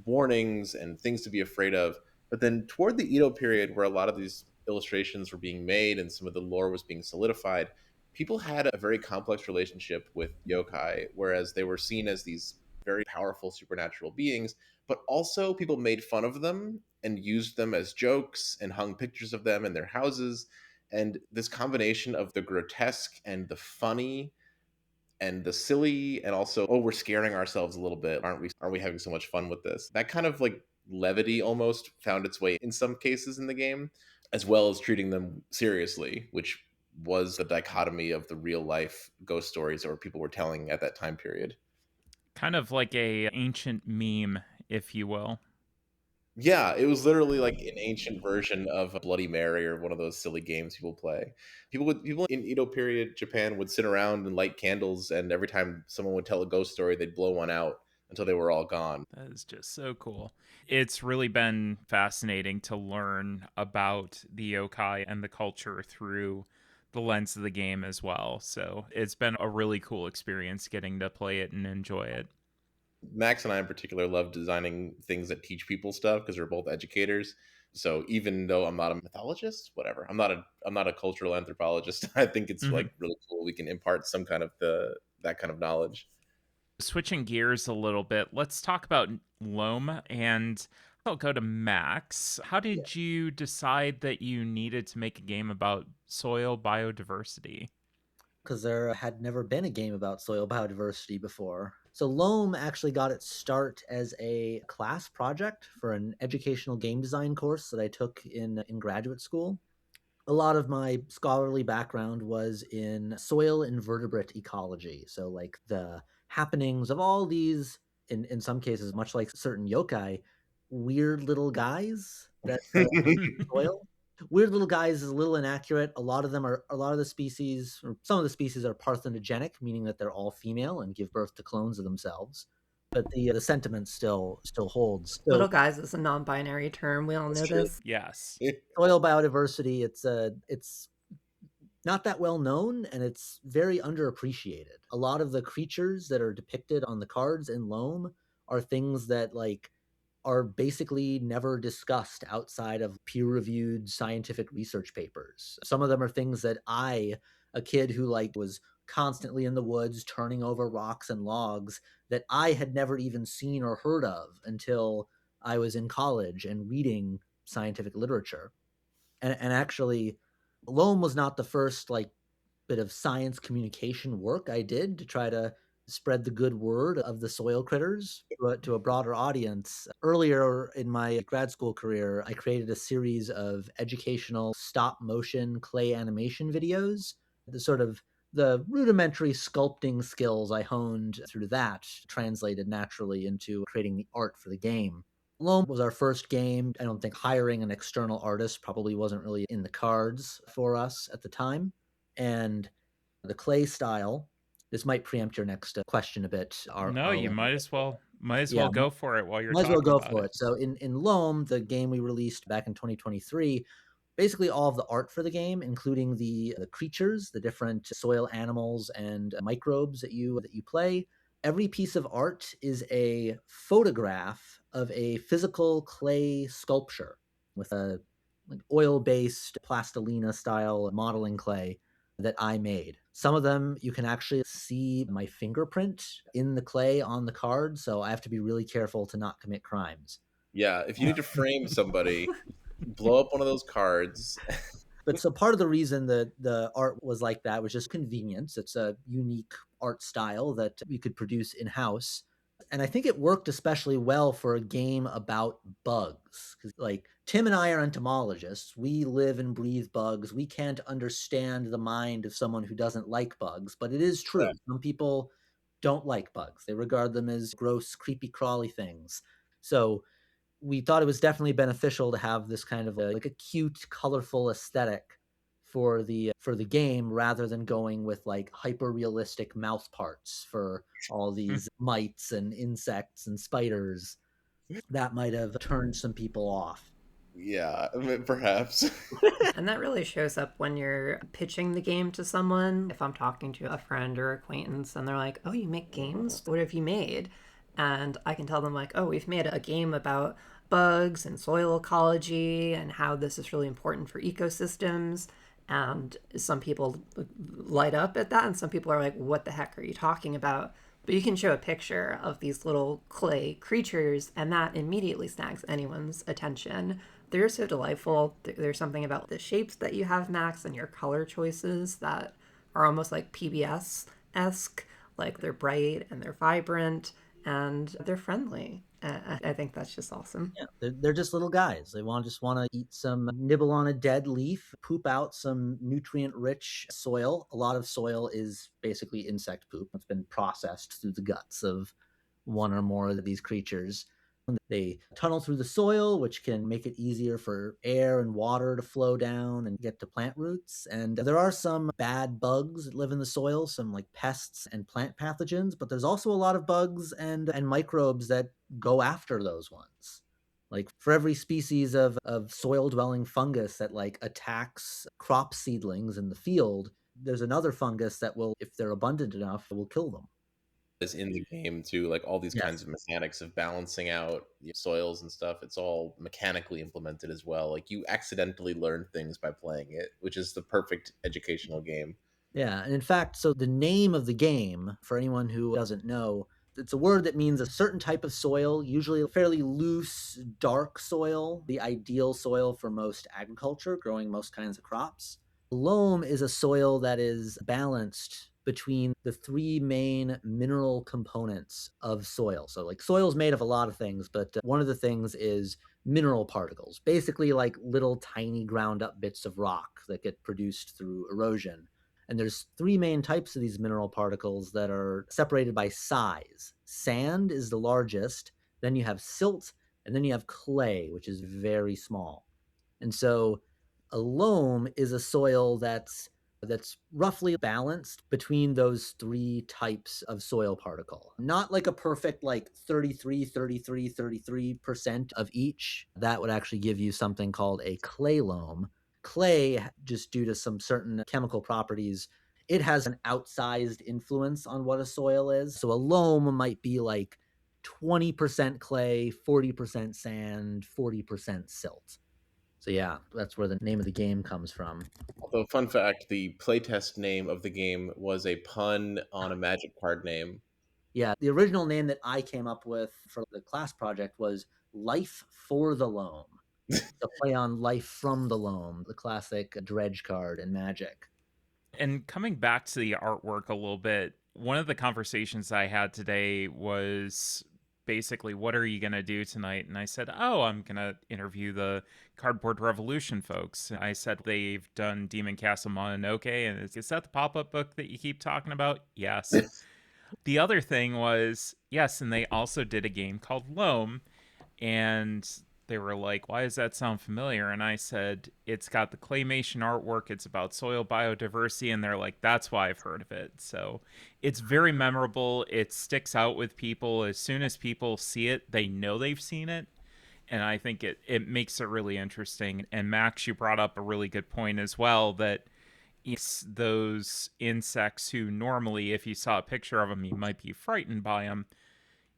[SPEAKER 3] warnings and things to be afraid of. But then toward the Edo period, where a lot of these illustrations were being made and some of the lore was being solidified, people had a very complex relationship with yokai, whereas they were seen as these very powerful supernatural beings, but also people made fun of them and used them as jokes and hung pictures of them in their houses. And this combination of the grotesque and the funny and the silly, and also, oh, we're scaring ourselves a little bit, aren't we having so much fun with this, that kind of like levity almost found its way in some cases in the game, as well as treating them seriously, which was the dichotomy of the real life ghost stories or people were telling at that time period.
[SPEAKER 1] Kind of like a ancient meme, if you will.
[SPEAKER 3] Yeah, it was literally like an ancient version of Bloody Mary or one of those silly games people play. People in Edo period Japan would sit around and light candles, and every time someone would tell a ghost story, they'd blow one out until they were all gone.
[SPEAKER 1] That is just so cool. It's really been fascinating to learn about the yokai and the culture through the lens of the game as well. So it's been a really cool experience getting to play it and enjoy it.
[SPEAKER 3] Max and I in particular love designing things that teach people stuff because we're both educators. So even though I'm not a mythologist, whatever, I'm not a cultural anthropologist. I think it's
[SPEAKER 1] Mm-hmm.
[SPEAKER 3] like really cool we can impart some kind of the that kind of knowledge.
[SPEAKER 1] Switching gears a little bit, let's talk about Loam, and I'll go to Max. How
[SPEAKER 4] Yeah,
[SPEAKER 1] did you decide that you needed to make a game about soil biodiversity?
[SPEAKER 4] because there had never been a game about soil biodiversity before. So Loam actually got its start as a class project for an educational game design course that I took in graduate school. A lot of my scholarly background was in soil invertebrate ecology. So, like the happenings of all these, in some cases, much like certain yokai, weird little guys that live in soil. Weird little guys is a little inaccurate. A lot of the species, or some of the species, are parthenogenic, meaning that they're all female and give birth to clones of themselves. But the sentiment still holds. So
[SPEAKER 2] Little guys is a non-binary term. We all
[SPEAKER 3] That's
[SPEAKER 2] know
[SPEAKER 3] true.
[SPEAKER 2] this.
[SPEAKER 1] Yes.
[SPEAKER 4] soil biodiversity, it's not that well known, and it's very underappreciated. A lot of the creatures that are depicted on the cards in Loam are things that like are basically never discussed outside of peer-reviewed scientific research papers. Some of them are things that a kid who like was constantly in the woods turning over rocks and logs, that I had never even seen or heard of until I was in college and reading scientific literature. And actually, Loam was not the first like bit of science communication work I did to try to spread the good word of the soil critters to a broader audience. Earlier in my grad school career, I created a series of educational stop motion clay animation videos. The sort of the rudimentary sculpting skills I honed through that translated naturally into creating the art for the game. Loam was our first game. I don't think hiring an external artist probably wasn't really in the cards for us at the time. And the clay style, this might preempt your next question a bit.
[SPEAKER 1] No, you might as well
[SPEAKER 4] Yeah,
[SPEAKER 1] go for it while you're
[SPEAKER 4] might as well
[SPEAKER 1] talking
[SPEAKER 4] go
[SPEAKER 1] about
[SPEAKER 4] for
[SPEAKER 1] it.
[SPEAKER 4] it. So in Loam, the game we released back in 2023, basically all of the art for the game, including the creatures, the different soil animals and microbes that you play. Every piece of art is a photograph of a physical clay sculpture with a like oil-based plastilina style modeling clay that I made. Some of them you can actually see my fingerprint in the clay on the card, so I have to be really careful to not commit crimes.
[SPEAKER 3] Yeah, if you need to frame somebody, blow up one of those cards.
[SPEAKER 4] But so part of the reason that the art was like that was just convenience. It's a unique art style that we could produce in house. And I think it worked especially well for a game about bugs. Because, like, Tim and I are entomologists. We live and breathe bugs. We can't understand the mind of someone who doesn't like bugs. But it is true.
[SPEAKER 3] Right.
[SPEAKER 4] Some people don't like bugs, they regard them as gross, creepy, crawly things. So we thought it was definitely beneficial to have this kind of like a cute, colorful aesthetic for the game rather than going with like hyper realistic mouth parts for all these mites and insects and spiders. That might have turned some people off.
[SPEAKER 3] Yeah, I mean, perhaps.
[SPEAKER 2] And that really shows up when you're pitching the game to someone. If I'm talking to a friend or acquaintance and they're like, "Oh, you make games? What have you made?" And I can tell them like, "Oh, we've made a game about bugs and soil ecology and how this is really important for ecosystems." And some people light up at that and some people are like, "What the heck are you talking about?" But you can show a picture of these little clay creatures, and that immediately snags anyone's attention. They're so delightful. There's something about the shapes that you have, Max, and your color choices that are almost like PBS esque. Like they're bright and they're vibrant and they're friendly. I think that's just awesome.
[SPEAKER 4] Yeah, they're just little guys. They just want to eat some, nibble on a dead leaf, poop out some nutrient-rich soil. A lot of soil is basically insect poop. It's been processed through the guts of one or more of these creatures. They tunnel through the soil, which can make it easier for air and water to flow down and get to plant roots. And there are some bad bugs that live in the soil, some like pests and plant pathogens, but there's also a lot of bugs and microbes that go after those ones. Like for every species of soil dwelling fungus that like attacks crop seedlings in the field, there's another fungus that will, if they're abundant enough, will kill them.
[SPEAKER 3] Is in the game too, like all these kinds
[SPEAKER 4] Yes.
[SPEAKER 3] of mechanics of balancing out the soils and stuff. It's all mechanically implemented as well. Like you accidentally learn things by playing it, which is the perfect educational game.
[SPEAKER 4] Yeah, and in fact, so the name of the game, for anyone who doesn't know, it's a word that means a certain type of soil, usually a fairly loose, dark soil, the ideal soil for most agriculture, growing most kinds of crops. Loam is a soil that is balanced between the three main mineral components of soil. So, like, soil is made of a lot of things, but one of the things is mineral particles, basically like little tiny ground up bits of rock that get produced through erosion. And there's three main types of these mineral particles that are separated by size. Sand is the largest, then you have silt, and then you have clay, which is very small. And so A loam is a soil that's roughly balanced between those three types of soil particle. Not like a perfect like 33% of each. That would actually give you something called a clay loam. Clay, just due to some certain chemical properties, it has an outsized influence on what a soil is. So a loam might be like 20% clay, 40% sand, 40% silt. So yeah, that's where the name of the game comes from.
[SPEAKER 3] Although, fun fact, the playtest name of the game was a pun on a Magic card name.
[SPEAKER 4] Yeah, the original name that I came up with for the class project was Life for the Loam. The play on Life from the Loam, the classic dredge card in Magic.
[SPEAKER 1] And coming back to the artwork a little bit, one of the conversations I had today was basically, what are you going to do tonight? And I said, oh, I'm going to interview the Cardboard Revolution folks. I said, they've done Demon Castle Mononoke. And is that the pop up book that you keep talking about? Yes. The other thing was, yes, and they also did a game called Loam. And they were like, why does that sound familiar? And I said, it's got the claymation artwork, it's about soil biodiversity. And they're like, that's why I've heard of it. So it's very memorable. It sticks out with people. As soon as people see it, they know they've seen it. And I think it makes it really interesting. And Max, you brought up a really good point as well, that it's those insects who normally, if you saw a picture of them, you might be frightened by them.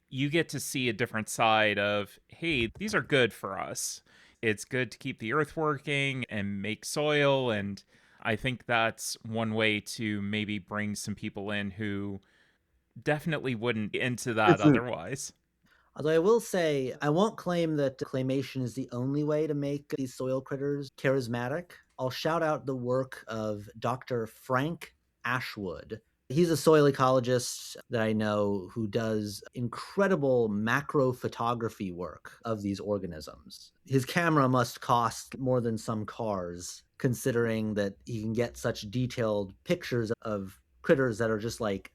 [SPEAKER 1] You get to see a different side of, hey, these are good for us. It's good to keep the earth working and make soil. And I think that's one way to maybe bring some people in who definitely wouldn't into that otherwise.
[SPEAKER 4] Although I will say, I won't claim that claymation is the only way to make these soil critters charismatic. I'll shout out the work of Dr. Frank Ashwood. He's a soil ecologist that I know who does incredible macro photography work of these organisms. His camera must cost more than some cars, considering that he can get such detailed pictures of critters that are just like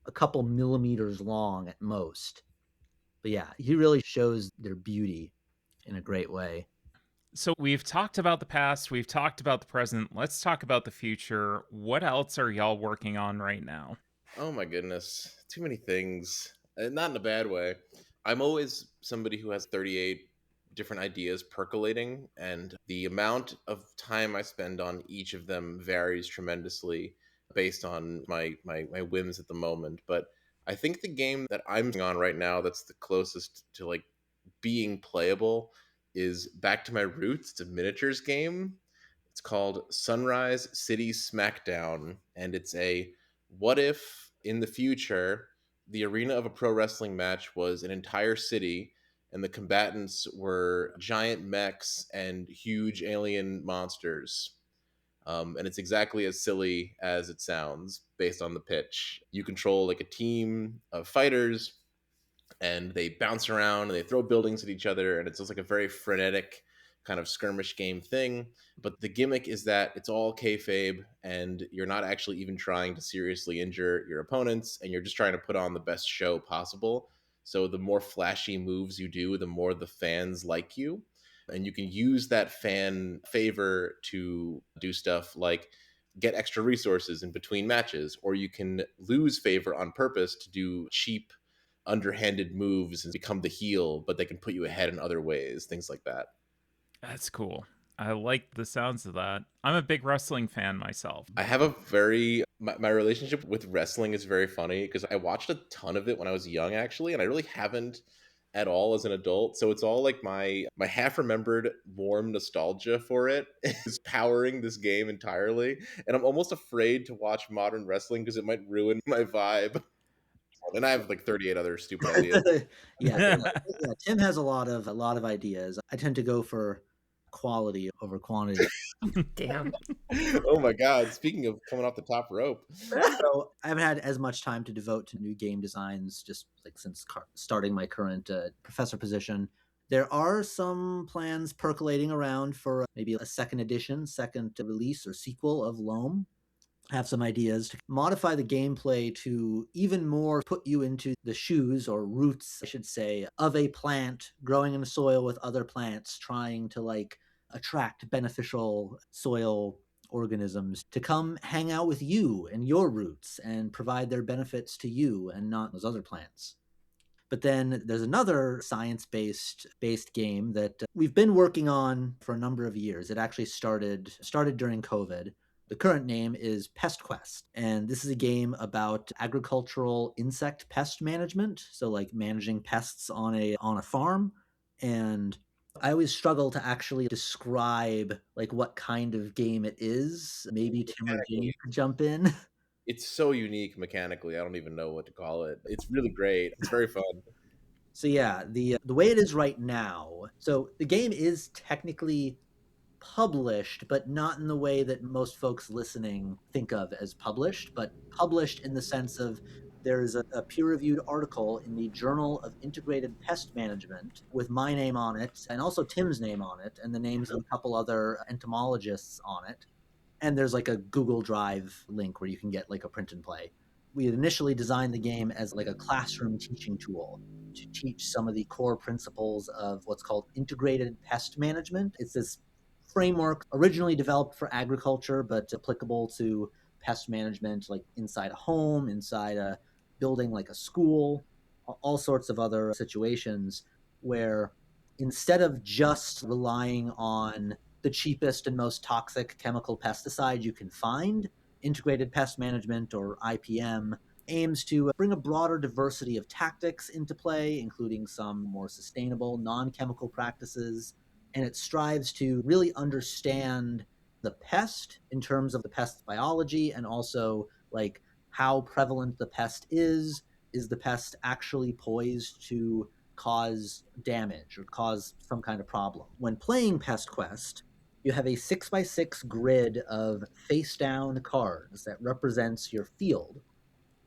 [SPEAKER 4] a couple millimeters long at most. But yeah, he really shows their beauty in a great way.
[SPEAKER 1] So we've talked about the past, we've talked about the present. Let's talk about the future. What else are y'all working on right now?
[SPEAKER 3] Oh my goodness, too many things. Not in a bad way. I'm always somebody who has 38 different ideas percolating, and the amount of time I spend on each of them varies tremendously based on my whims at the moment. But I think the game that I'm on right now that's the closest to like being playable is back to my roots. It's a miniatures game. It's called Sunrise City Smackdown, and it's a what if in the future the arena of a pro wrestling match was an entire city and the combatants were giant mechs and huge alien monsters. And it's exactly as silly as it sounds based on the pitch. You control like a team of fighters and they bounce around and they throw buildings at each other, and it's just like a very frenetic kind of skirmish game thing. But the gimmick is that it's all kayfabe and you're not actually even trying to seriously injure your opponents, and you're just trying to put on the best show possible. So the more flashy moves you do, the more the fans like you, and you can use that fan favor to do stuff like get extra resources in between matches, or you can lose favor on purpose to do cheap underhanded moves and become the heel, but they can put you ahead in other ways, things like that.
[SPEAKER 1] That's cool. I like the sounds of that. I'm a big wrestling fan myself.
[SPEAKER 3] I have a very my relationship with wrestling is very funny because I watched a ton of it when I was young actually, and I really haven't at all as an adult. So it's all like my half remembered warm nostalgia for it is powering this game entirely, and I'm almost afraid to watch modern wrestling because it might ruin my vibe. And I have like 38 other stupid ideas.
[SPEAKER 4] Yeah, Tim has a lot of ideas. I tend to go for quality over quantity.
[SPEAKER 2] Damn.
[SPEAKER 3] Oh my god, speaking of coming off the top rope.
[SPEAKER 4] So I haven't had as much time to devote to new game designs just like since starting my current professor position. There are some plans percolating around for maybe a second edition, second release or sequel of Loam. I have some ideas to modify the gameplay to even more put you into the shoes or roots, I should say, of a plant growing in the soil with other plants, trying to like attract beneficial soil organisms to come hang out with you and your roots and provide their benefits to you and not those other plants. But then there's another science-based game that we've been working on for a number of years. It actually started during COVID. The current name is Pest Quest, and this is a game about agricultural insect pest management, so like managing pests on a farm. And I always struggle to actually describe like what kind of game it is. Maybe Tim or Jane could jump in.
[SPEAKER 3] It's so unique mechanically. I don't even know what to call it. It's really great. It's very fun.
[SPEAKER 4] So yeah, the way it is right now. So the game is technically published, but not in the way that most folks listening think of as published, but published in the sense of there's a peer-reviewed article in the Journal of Integrated Pest Management with my name on it, and also Tim's name on it, and the names of a couple other entomologists on it. And there's like a Google Drive link where you can get like a print and play. We had initially designed the game as like a classroom teaching tool to teach some of the core principles of what's called integrated pest management. It's this framework originally developed for agriculture, but applicable to pest management, like inside a home, inside a building like a school, all sorts of other situations where instead of just relying on the cheapest and most toxic chemical pesticide you can find, integrated pest management, or IPM, aims to bring a broader diversity of tactics into play, including some more sustainable non-chemical practices. And it strives to really understand the pest in terms of the pest's biology, and also like how prevalent the pest is. Is the pest actually poised to cause damage or cause some kind of problem? When playing Pest Quest, you have a 6x6 grid of face down cards that represents your field.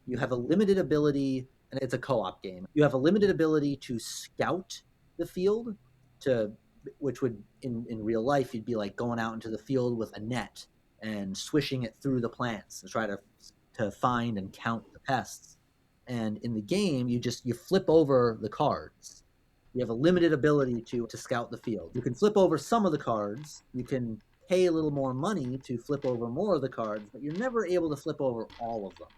[SPEAKER 4] You have a limited ability, and it's a co-op game. You have a limited ability to scout the field, to which would in real life you'd be like going out into the field with a net and swishing it through the plants to try to find and count the pests. And in the game, you flip over the cards. You have a limited ability to scout the field. You can flip over some of the cards. You can pay a little more money to flip over more of the cards, but you're never able to flip over all of them.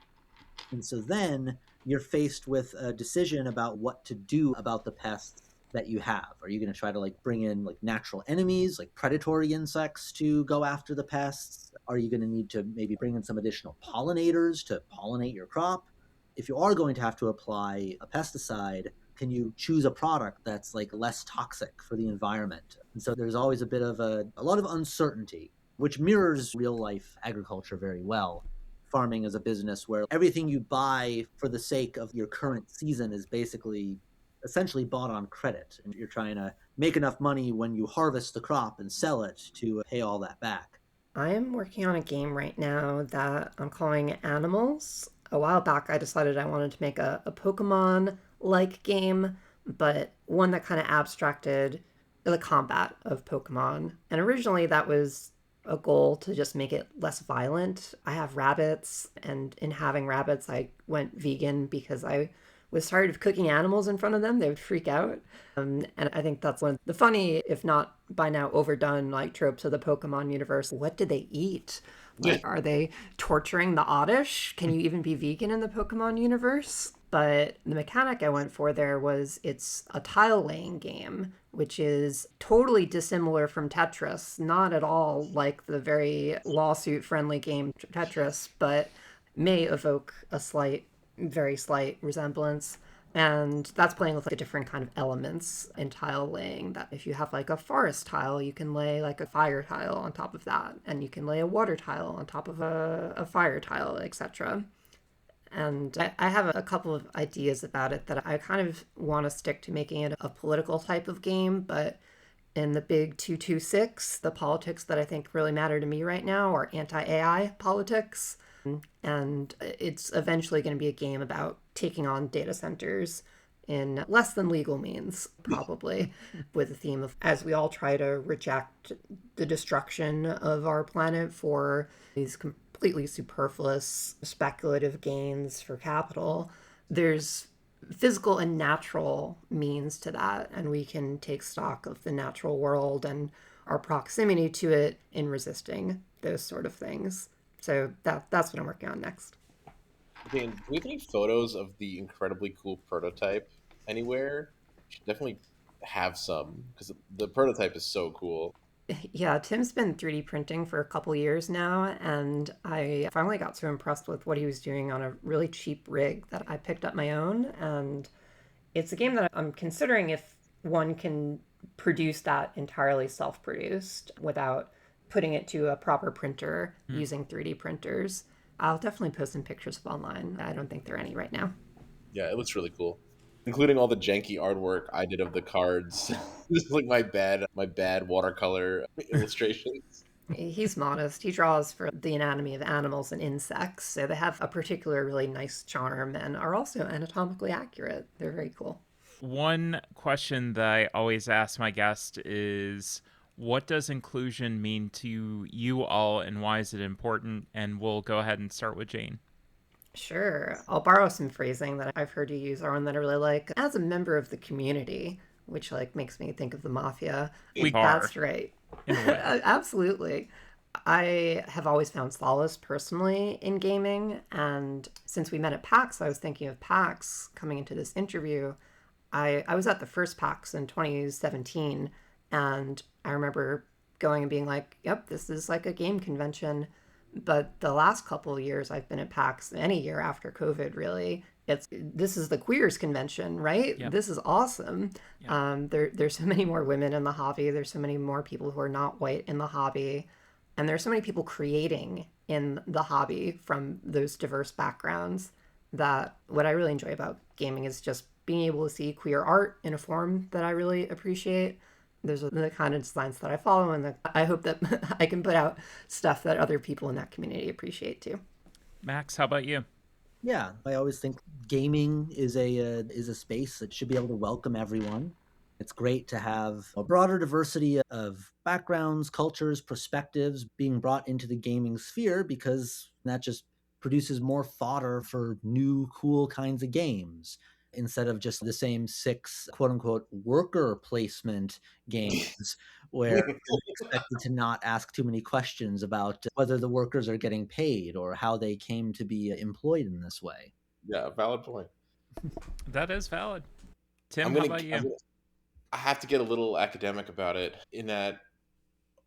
[SPEAKER 4] And so then you're faced with a decision about what to do about the pests that you have. Are you going to try to like bring in like natural enemies, like predatory insects to go after the pests? Are you going to need to maybe bring in some additional pollinators to pollinate your crop? If you are going to have to apply a pesticide, can you choose a product that's like less toxic for the environment? And so there's always a bit of a lot of uncertainty, which mirrors real life agriculture very well. Farming is a business where everything you buy for the sake of your current season is basically essentially bought on credit, and you're trying to make enough money when you harvest the crop and sell it to pay all that back.
[SPEAKER 2] I am working on a game right now that I'm calling Animals. A while back, I decided I wanted to make a Pokemon like game, but one that kind of abstracted the combat of Pokemon. And originally, that was a goal to just make it less violent. I have rabbits, and in having rabbits, I went vegan because I was tired of cooking animals in front of them. They would freak out. And I think that's one of the funny, if not by now overdone, like tropes of the Pokemon universe. What do they eat? Like, are they torturing the Oddish? Can you even be vegan in the Pokemon universe? But the mechanic I went for there was it's a tile laying game, which is totally dissimilar from Tetris. Not at all like the very lawsuit friendly game Tetris, but may evoke a very slight resemblance. And that's playing with like the different kind of elements in tile laying. That if you have like a forest tile, you can lay like a fire tile on top of that, and you can lay a water tile on top of a fire tile, etc. And I have a couple of ideas about it that I kind of want to stick to making it a political type of game, but in the big 226, the politics that I think really matter to me right now are anti-AI politics. And it's eventually going to be a game about taking on data centers in less than legal means, probably, with the theme of as we all try to reject the destruction of our planet for these completely superfluous speculative gains for capital, there's physical and natural means to that, and we can take stock of the natural world and our proximity to it in resisting those sort of things. So that's what I'm working on next.
[SPEAKER 3] Jane, do you have any photos of the incredibly cool prototype anywhere? You should definitely have some because the prototype is so cool.
[SPEAKER 2] Yeah, Tim's been 3D printing for a couple years now, and I finally got so impressed with what he was doing on a really cheap rig that I picked up my own. And it's a game that I'm considering if one can produce that entirely self produced without putting it to a proper printer using 3D printers. I'll definitely post some pictures of online. I don't think there are any right now.
[SPEAKER 3] Yeah, it looks really cool, including all the janky artwork I did of the cards. Just like my bad watercolor illustrations.
[SPEAKER 2] He's modest. He draws for the anatomy of animals and insects, so they have a particular really nice charm and are also anatomically accurate. They're very cool.
[SPEAKER 1] One question that I always ask my guest is, what does inclusion mean to you all and why is it important? And we'll go ahead and start with Jane.
[SPEAKER 2] Sure. I'll borrow some phrasing that I've heard you use, or one that I really like. As a member of the community, which like makes me think of the mafia.
[SPEAKER 1] We are,
[SPEAKER 2] That's right.
[SPEAKER 1] in a way.
[SPEAKER 2] Absolutely. I have always found solace personally in gaming, and since we met at PAX, I was thinking of PAX coming into this interview. I was at the first PAX in 2017, and I remember going and being like, yep, this is like a game convention. But the last couple of years I've been at PAX, any year after COVID, really, this is the queers convention, right?
[SPEAKER 1] Yep.
[SPEAKER 2] This is awesome.
[SPEAKER 1] Yep.
[SPEAKER 2] There's so many more women in the hobby. There's so many more people who are not white in the hobby, and there's so many people creating in the hobby from those diverse backgrounds. That what I really enjoy about gaming is just being able to see queer art in a form that I really appreciate. Those are the kind of designs that I follow, and I hope that I can put out stuff that other people in that community appreciate too.
[SPEAKER 1] Max, how about you?
[SPEAKER 4] Yeah, I always think gaming is a space that should be able to welcome everyone. It's great to have a broader diversity of backgrounds, cultures, perspectives being brought into the gaming sphere because that just produces more fodder for new, cool kinds of games instead of just the same six quote unquote worker placement games where you're expected to not ask too many questions about whether the workers are getting paid or how they came to be employed in this way.
[SPEAKER 3] Yeah, valid point.
[SPEAKER 1] That is valid. Tim,
[SPEAKER 3] I'm
[SPEAKER 1] how
[SPEAKER 3] gonna,
[SPEAKER 1] about
[SPEAKER 3] I'm
[SPEAKER 1] you?
[SPEAKER 3] gonna I have to get a little academic about it in that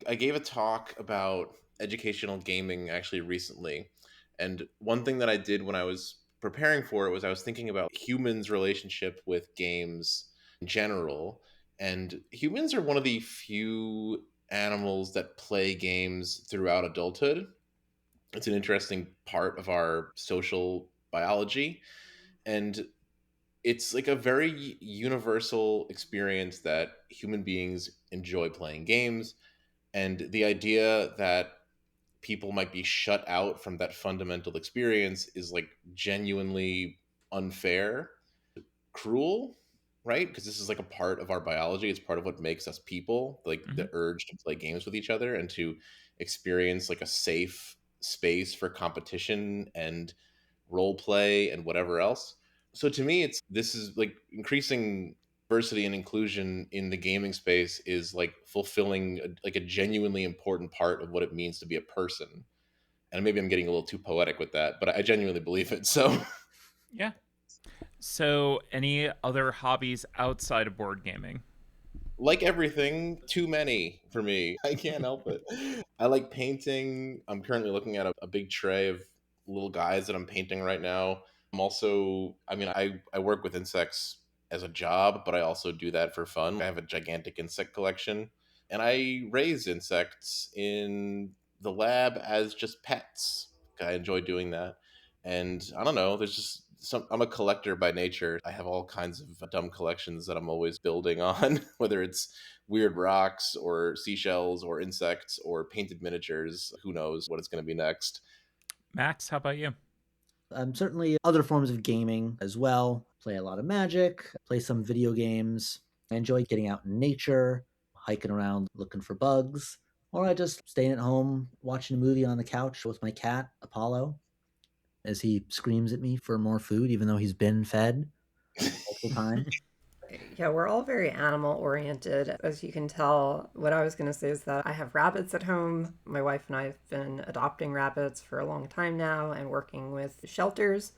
[SPEAKER 3] I gave a talk about educational gaming actually recently. And one thing that I did when I was preparing for it was I was thinking about humans' relationship with games in general. And humans are one of the few animals that play games throughout adulthood. It's an interesting part of our social biology. And it's like a very universal experience that human beings enjoy playing games, and the idea that people might be shut out from that fundamental experience is like genuinely unfair, cruel, right? Because this is like a part of our biology. It's part of what makes us people, like
[SPEAKER 1] Mm-hmm.
[SPEAKER 3] the urge to play games with each other and to experience like a safe space for competition and role play and whatever else. So to me, it's this is like increasing diversity and inclusion in the gaming space is like fulfilling like a genuinely important part of what it means to be a person. And maybe I'm getting a little too poetic with that, but I genuinely believe it. So
[SPEAKER 1] Yeah. So, any other hobbies outside of board gaming?
[SPEAKER 3] like everything, too many for me. I can't help it. I like painting. I'm currently looking at a big tray of little guys that I'm painting right now. I'm also, I mean, I work with insects as a job, but I also do that for fun. I have a gigantic insect collection and I raise insects in the lab as just pets. I enjoy doing that. And I don't know, there's just I'm a collector by nature. I have all kinds of dumb collections that I'm always building on, whether it's weird rocks or seashells or insects or painted miniatures. Who knows what it's going to be next?
[SPEAKER 1] Max, how about you?
[SPEAKER 4] Certainly other forms of gaming as well. Play a lot of Magic, play some video games. I enjoy getting out in nature, hiking around looking for bugs, or I just staying at home watching a movie on the couch with my cat, Apollo, as he screams at me for more food, even though he's been fed multiple times.
[SPEAKER 2] Yeah, we're all very animal oriented. As you can tell, what I was going to say is that I have rabbits at home. My wife and I have been adopting rabbits for a long time now and working with shelters.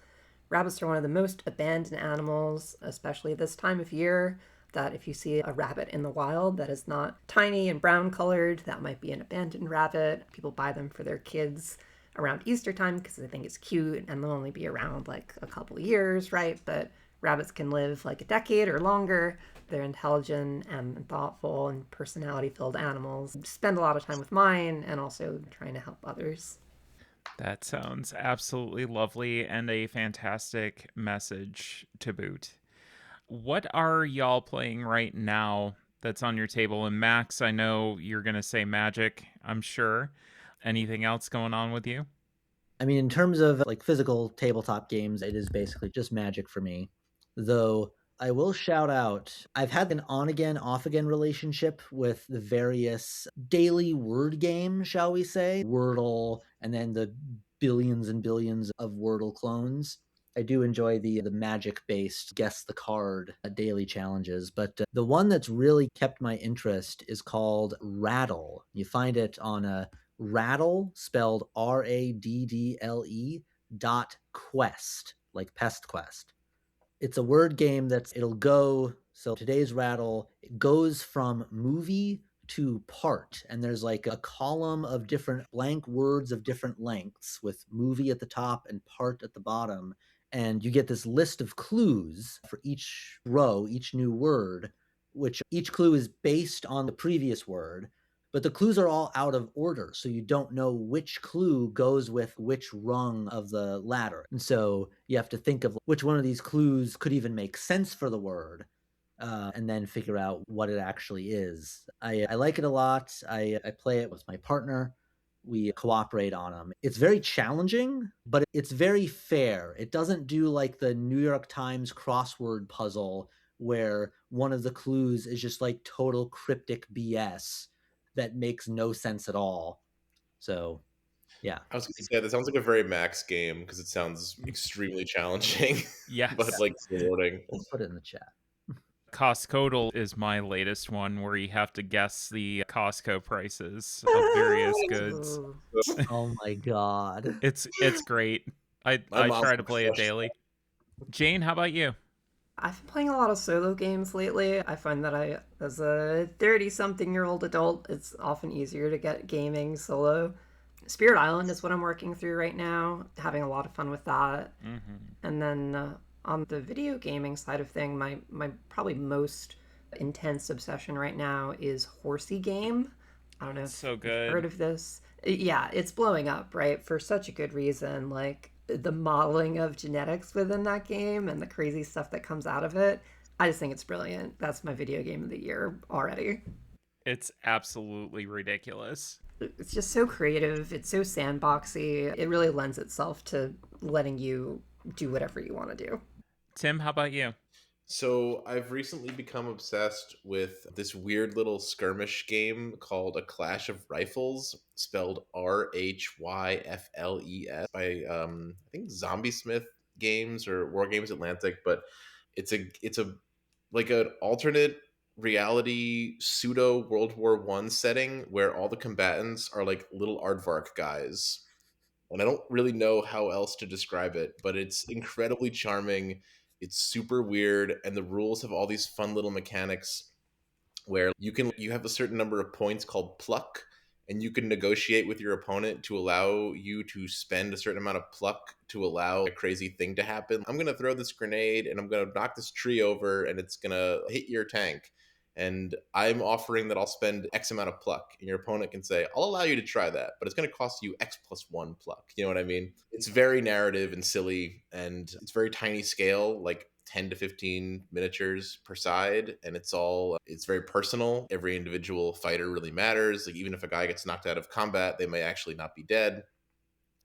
[SPEAKER 2] Rabbits are one of the most abandoned animals, especially this time of year. That if you see a rabbit in the wild that is not tiny and brown colored, that might be an abandoned rabbit. People buy them for their kids around Easter time because they think it's cute and they'll only be around like a couple years, right? But rabbits can live like a decade or longer. They're intelligent and thoughtful and personality filled animals. Spend a lot of time with mine and also trying to help others.
[SPEAKER 1] That sounds absolutely lovely and a fantastic message to boot. What are y'all playing right now that's on your table? And Max, I know you're going to say Magic, I'm sure. Anything else going on with you?
[SPEAKER 4] I mean, in terms of like physical tabletop games, it is basically just Magic for me. Though I will shout out, I've had an on again, off again relationship with the various daily word games, shall we say, Wordle, and then the billions and billions of Wordle clones. I do enjoy the magic based guess the card daily challenges, but the one that's really kept my interest is called Raddle. You find it on a Raddle, spelled RADDLE, like Pest Quest. It's a word game it'll go. So today's Rattle, it goes from movie to part, and there's like a column of different blank words of different lengths with movie at the top and part at the bottom. And you get this list of clues for each row, each new word, which each clue is based on the previous word, but the clues are all out of order, so you don't know which clue goes with which rung of the ladder. And so you have to think of which one of these clues could even make sense for the word, and then figure out what it actually is. I like it a lot. I play it with my partner. We cooperate on them. It's very challenging, but it's very fair. It doesn't do like the New York Times crossword puzzle where one of the clues is just like total cryptic BS that makes no sense at all. So, yeah.
[SPEAKER 3] I was going to say that sounds like a very Max game because it sounds extremely challenging, but
[SPEAKER 1] Yes.
[SPEAKER 3] like rewarding.
[SPEAKER 4] We'll put it in the chat.
[SPEAKER 1] Costco is my latest one where you have to guess the Costco prices of various goods.
[SPEAKER 2] Ooh.
[SPEAKER 4] Oh my god.
[SPEAKER 1] It's great.
[SPEAKER 3] My
[SPEAKER 1] I
[SPEAKER 3] mom's
[SPEAKER 1] try to play it
[SPEAKER 3] obsessed.
[SPEAKER 1] daily. Jane, how about you?
[SPEAKER 2] I've been playing a lot of solo games lately. I find that as a 30 something year old adult, it's often easier to get gaming solo. Spirit Island is what I'm working through right now, having a lot of fun with that.
[SPEAKER 1] Mm-hmm.
[SPEAKER 2] And then on the video gaming side of thing, my probably most intense obsession right now is Horsey Game. I don't know if
[SPEAKER 1] So
[SPEAKER 2] you've heard
[SPEAKER 1] good.
[SPEAKER 2] of this. Yeah, it's blowing up, right? For such a good reason. Like the modeling of genetics within that game and the crazy stuff that comes out of it. I just think it's brilliant. That's my video game of the year already.
[SPEAKER 1] It's absolutely ridiculous.
[SPEAKER 2] It's just so creative. It's so sandboxy. It really lends itself to letting you do whatever you want to do.
[SPEAKER 1] Tim, how about you?
[SPEAKER 3] So I've recently become obsessed with this weird little skirmish game called A Clash of Rifles, spelled RHYFLES, by I think Zombie Smith Games or War Games Atlantic, but it's a like an alternate reality pseudo World War One setting where all the combatants are like little aardvark guys. And I don't really know how else to describe it, but it's incredibly charming. It's super weird, and the rules have all these fun little mechanics where you have a certain number of points called pluck, and you can negotiate with your opponent to allow you to spend a certain amount of pluck to allow a crazy thing to happen. I'm gonna throw this grenade and I'm gonna knock this tree over and it's gonna hit your tank. And I'm offering that I'll spend X amount of pluck. And your opponent can say, I'll allow you to try that, but it's going to cost you X plus one pluck. You know what I mean? It's very narrative and silly, and it's very tiny scale, like 10 to 15 miniatures per side, and it's very personal. Every individual fighter really matters. Like, even if a guy gets knocked out of combat, they may actually not be dead.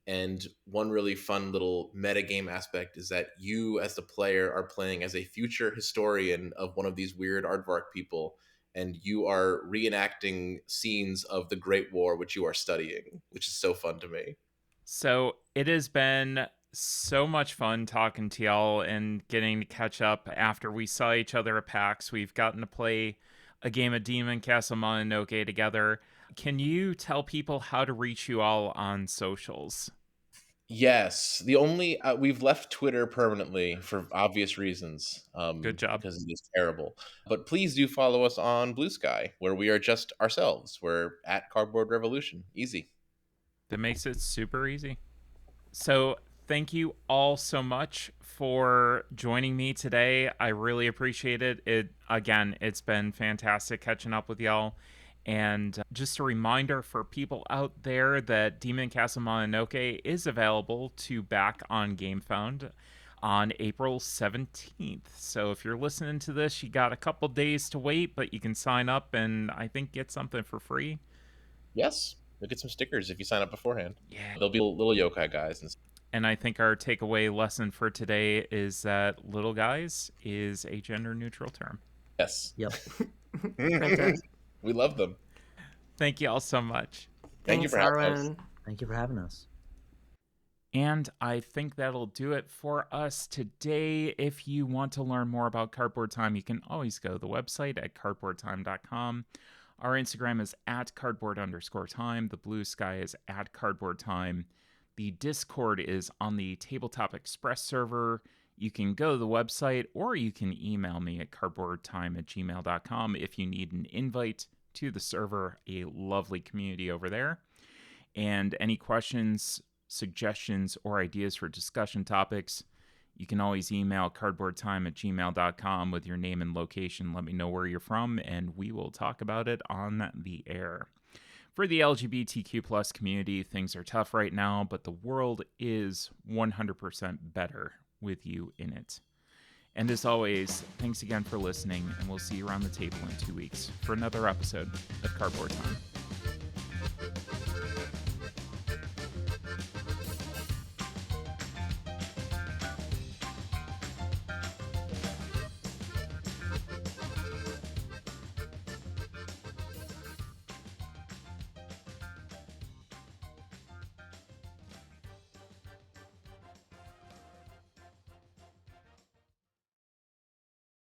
[SPEAKER 3] And one really fun little metagame aspect is that you, as the player, are playing as a future historian of one of these weird aardvark people, and you are reenacting scenes of the Great War, which you are studying, which is so fun to me.
[SPEAKER 1] So it has been so much fun talking to y'all and getting to catch up after we saw each other at PAX. We've gotten to play a game of Demon Castle Mononoke together. Can you tell people how to reach you all on socials?
[SPEAKER 3] Yes, the only we've left Twitter permanently for obvious reasons,
[SPEAKER 1] Good job.
[SPEAKER 3] because it is terrible. But please do follow us on Blue Sky, where we are just ourselves. We're at Cardboard Revolution. Easy.
[SPEAKER 1] That makes it super easy. So, thank you all so much for joining me today. I really appreciate it. It's been fantastic catching up with y'all. And just a reminder for people out there that Demon Castle Mononoke is available to back on GameFound on April 17th. So if you're listening to this, you got a couple days to wait, but you can sign up and I think get something for free.
[SPEAKER 3] Yes, you'll get some stickers if you sign up beforehand.
[SPEAKER 1] Yeah.
[SPEAKER 3] There'll be little yokai guys.
[SPEAKER 1] And I think our takeaway lesson for today is that little guys is a gender neutral term.
[SPEAKER 3] Yes.
[SPEAKER 4] Yep.
[SPEAKER 3] We love them.
[SPEAKER 1] Thank you all so much.
[SPEAKER 3] Thank you for having us.
[SPEAKER 2] Arwen.
[SPEAKER 4] Thank you for having us.
[SPEAKER 1] And I think that'll do it for us today. If you want to learn more about Cardboard Time, you can always go to the website at cardboardtime.com. Our Instagram is at cardboard_time. The Blue Sky is at cardboard time. The Discord is on the Tabletop Express server. You can go to the website or you can email me at cardboardtime@gmail.com if you need an invite to the server. A lovely community over there. And any questions, suggestions, or ideas for discussion topics, you can always email cardboardtime@gmail.com with your name and location. Let me know where you're from, and we will talk about it on the air. For the LGBTQ plus community, things are tough right now, but the world is 100% better with you in it. And as always, thanks again for listening, and we'll see you around the table in 2 weeks for another episode of Cardboard Time.